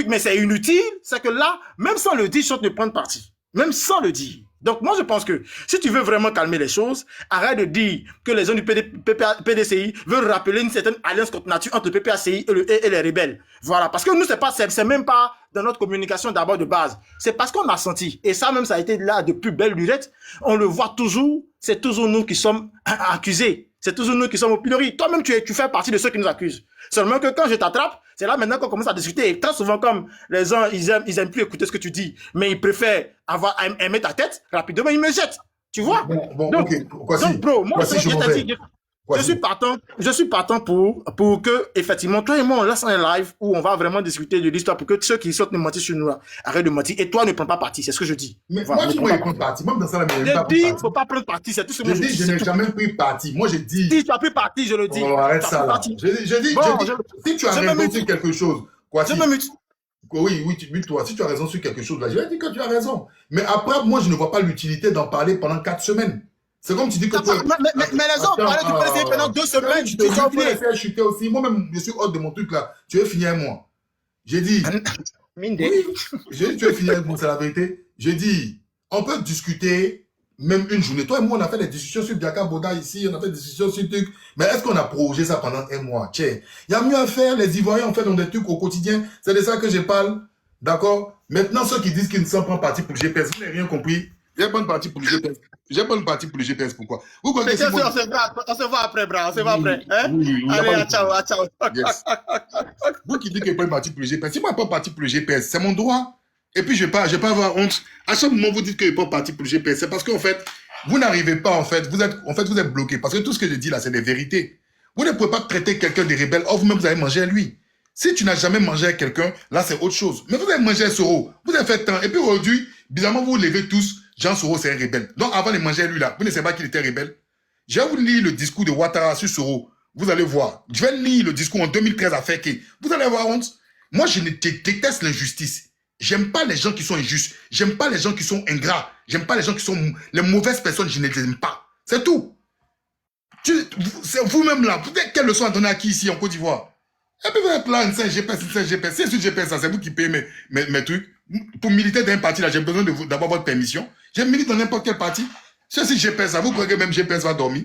mais c'est inutile, c'est que là, même sans le dire, je ne prendre parti. Même sans le dire. Donc, moi, je pense que si tu veux vraiment calmer les choses, arrête de dire que les gens du PDCI veulent rappeler une certaine alliance contre nature entre le PPACI et les rebelles. Voilà. Parce que nous, c'est même pas dans notre communication d'abord de base. C'est parce qu'on a senti. Et ça, même, ça a été là de plus belle lurette. On le voit toujours. C'est toujours nous qui sommes accusés. C'est toujours nous qui sommes au pilori. Toi-même, tu fais partie de ceux qui nous accusent. Seulement que quand je t'attrape, c'est là maintenant qu'on commence à discuter. Et très souvent, comme les gens, ils aiment plus écouter ce que tu dis, mais ils préfèrent aimer ta tête, rapidement, ils me jettent. Tu vois? Bon, donc, ok. donc, bro, moi, Voici, je suis partant pour que, effectivement, toi et moi, on lance un live où on va vraiment discuter de l'histoire pour que ceux qui sortent de mentir sur nous, là, arrêtent de mentir. Et toi, ne prends pas parti. C'est ce que je dis. Mais Voilà, moi, tu peux prendre parti. Même dans ça, il ne faut pas prendre parti. C'est tout ce que je je dis. dis. Je n'ai jamais pris parti. Moi, je dis. Si tu as pris parti, je le dis. Oh, arrête ça, là. Je dis, si tu as raison sur quelque chose, quoi, je me mute. Oui, tu mutes-toi. Si tu as raison sur quelque chose, là, je vais dire que tu as raison. Mais après, moi, je ne vois pas l'utilité d'en parler pendant 4 semaines. C'est comme tu dis que toi... Mais les gens ont parlé du PDCI pendant 2 semaines. Tu as oublié. Chuter aussi. Moi-même, je suis hors de mon truc, là. Tu veux finir avec moi. J'ai dit... Minde. Oui, j'ai dit, tu veux finir avec moi, c'est la vérité. J'ai dit, on peut discuter même une journée. Toi et moi, on a fait des discussions sur Biaka Boda ici, on a fait des discussions sur trucs. Mais est-ce qu'on a prorogé ça pendant 1 mois? Tiens, il y a mieux à faire. Les Ivoiriens ont fait dans des trucs au quotidien. C'est de ça que je parle. D'accord? Maintenant, ceux qui disent qu'ils ne sont pas partis pour le GPS, vous n'avez rien compris. J'ai pas une partie pour le GPS. J'ai pas une partie pour le GPS. Pourquoi? Vous connaissez on se voit après, bras. On se voit après. Hein? Oui, allez, ciao. Yes. Vous qui dites qu'il n'y a pas une partie pour le GPS. Si moi, je n'ai pas partie pour le GPS, c'est mon droit. Et puis, je ne vais pas avoir honte. À chaque moment, vous dites qu'il n'y a pas partie pour le GPS. C'est parce qu'en fait, vous n'arrivez pas, en fait. Vous êtes bloqué. Parce que tout ce que je dis là, c'est des vérités. Vous ne pouvez pas traiter quelqu'un de rebelle. Or, vous-même, vous avez mangé à lui. Si tu n'as jamais mangé à quelqu'un, là, c'est autre chose. Mais vous avez mangé à Soro. Vous avez fait tant. Et puis aujourd'hui, bizarrement, vous vous levez tous. Jean Soro, c'est un rebelle. Donc, avant de manger à lui, là, vous ne savez pas qu'il était rebelle. Je vais vous lire le discours de Ouattara sur Soro. Vous allez voir. Je vais lire le discours en 2013 à Feke. Vous allez avoir honte. Moi, je déteste l'injustice. J'aime pas les gens qui sont injustes. J'aime pas les gens qui sont ingrats. J'aime pas les gens qui sont... Les mauvaises personnes, je ne les aime pas. C'est tout. C'est vous-même là. Quelle leçon à donner à qui ici en Côte d'Ivoire? Et puis vous êtes là, une GPS. Si c'est GPS, c'est vous qui payez mes trucs. Pour militer dans un parti, là, j'ai besoin d'avoir votre permission. Je milite dans n'importe quel parti. Si GPS, ça, vous croyez que même GPS va dormir?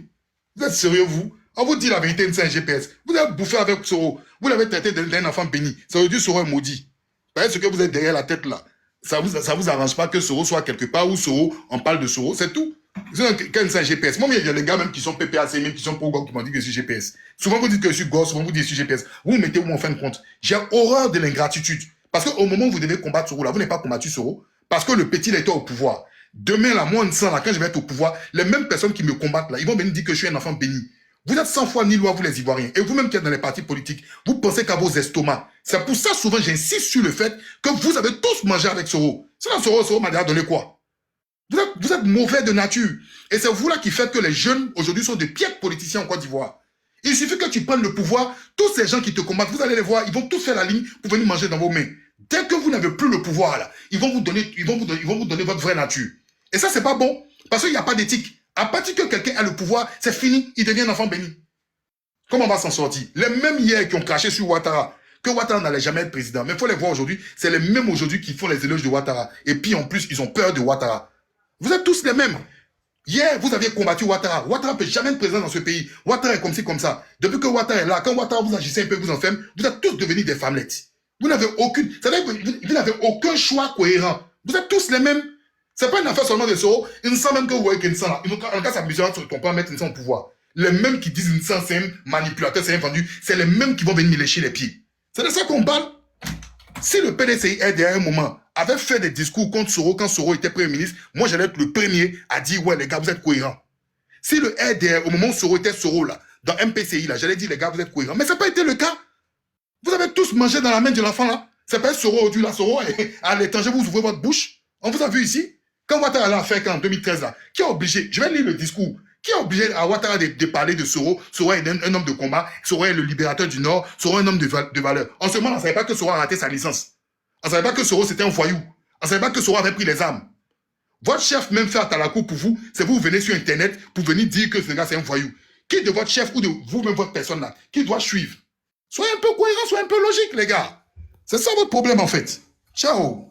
Vous êtes sérieux, vous? On vous dit la vérité, c'est un GPS. Vous avez bouffé avec Soro. Vous l'avez traité d'un enfant béni. Ça veut dire Soro est maudit. Vous voyez ce que vous êtes derrière la tête, là. Ça vous arrange pas que Soro soit quelque part où Soro, on parle de Soro, c'est tout. Quand c'est un GPS. Moi, il y a des gars même qui sont PPAC, même qui sont pro qui m'ont dit que je suis GPS. Souvent, vous dites que je suis gosse, souvent, vous dites que je suis GPS. Vous me mettez où en fin de compte? J'ai horreur de l'ingratitude. Parce qu'au moment où vous devez combattre Soro, là, vous n'avez pas combattu Soro. Parce que le petit, il était au pouvoir. Demain, là, moi, là, quand je vais être au pouvoir, les mêmes personnes qui me combattent, là, ils vont venir dire que je suis un enfant béni. Vous êtes 100 fois ni loi, vous les Ivoiriens. Et vous-même qui êtes dans les partis politiques, vous pensez qu'à vos estomacs. C'est pour ça, souvent, j'insiste sur le fait que vous avez tous mangé avec Soro. C'est là, Soro m'a déjà donné quoi? Vous êtes mauvais de nature. Et c'est vous là qui faites que les jeunes, aujourd'hui, sont des piètres politiciens en Côte d'Ivoire. Il suffit que tu prennes le pouvoir, tous ces gens qui te combattent, vous allez les voir, ils vont tous faire la ligne pour venir manger dans vos mains. Dès que vous n'avez plus le pouvoir, là, ils vont vous donner votre vraie nature. Et ça, c'est pas bon. Parce qu'il n'y a pas d'éthique. À partir que quelqu'un a le pouvoir, c'est fini, il devient un enfant béni. Comment on va s'en sortir? Les mêmes hier qui ont craché sur Ouattara, que Ouattara n'allait jamais être président. Mais il faut les voir aujourd'hui. C'est les mêmes aujourd'hui qui font les éloges de Ouattara. Et puis en plus, ils ont peur de Ouattara. Vous êtes tous les mêmes. Hier, vous aviez combattu Ouattara. Ouattara ne peut jamais être président dans ce pays. Ouattara est comme ci, comme ça. Depuis que Ouattara est là, quand Ouattara vous agissez un peu, vous enferme, vous êtes tous devenus des femmelettes. Vous n'avez aucune... Ça veut dire que vous n'avez aucun choix cohérent. Vous êtes tous les mêmes. C'est pas une affaire seulement de Soro. Il me semble même que vous voyez qu'Insan, là, en cas, ça ne peut pas mettre Insan au pouvoir. Les mêmes qui disent Insan, c'est un manipulateur, c'est un vendu, c'est les mêmes qui vont venir me lécher les pieds. C'est de ça qu'on parle. Si le PDCI, derrière un moment, avait fait des discours contre Soro quand Soro était Premier ministre, moi, j'allais être le premier à dire, ouais, les gars, vous êtes cohérents. Si le RDR, au moment où Soro était Soro, là, dans MPCI, là, j'allais dire, les gars, vous êtes cohérents. Mais ça n'a pas été le cas. Vous avez tous mangé dans la main de l'enfant, là. C'est pas Soro aujourd'hui, là, Soro, à l'étranger, vous ouvrez votre bouche. On vous a vu ici. Quand Ouattara l'a fait, en 2013, là, qui a obligé, je vais lire le discours, qui a obligé à Ouattara de parler de Soro? Soro est un homme de combat, Soro est le libérateur du Nord, Soro est un homme de valeur. En ce moment, on ne savait pas que Soro a raté sa licence. On ne savait pas que Soro c'était un voyou. On ne savait pas que Soro avait pris les armes. Votre chef même fait à la cour pour vous, c'est vous venez sur Internet pour venir dire que ce gars c'est un voyou. Qui de votre chef ou de vous-même votre personne là, qui doit suivre? Soyez un peu cohérent, soyez un peu logique les gars. C'est ça votre problème en fait. Ciao.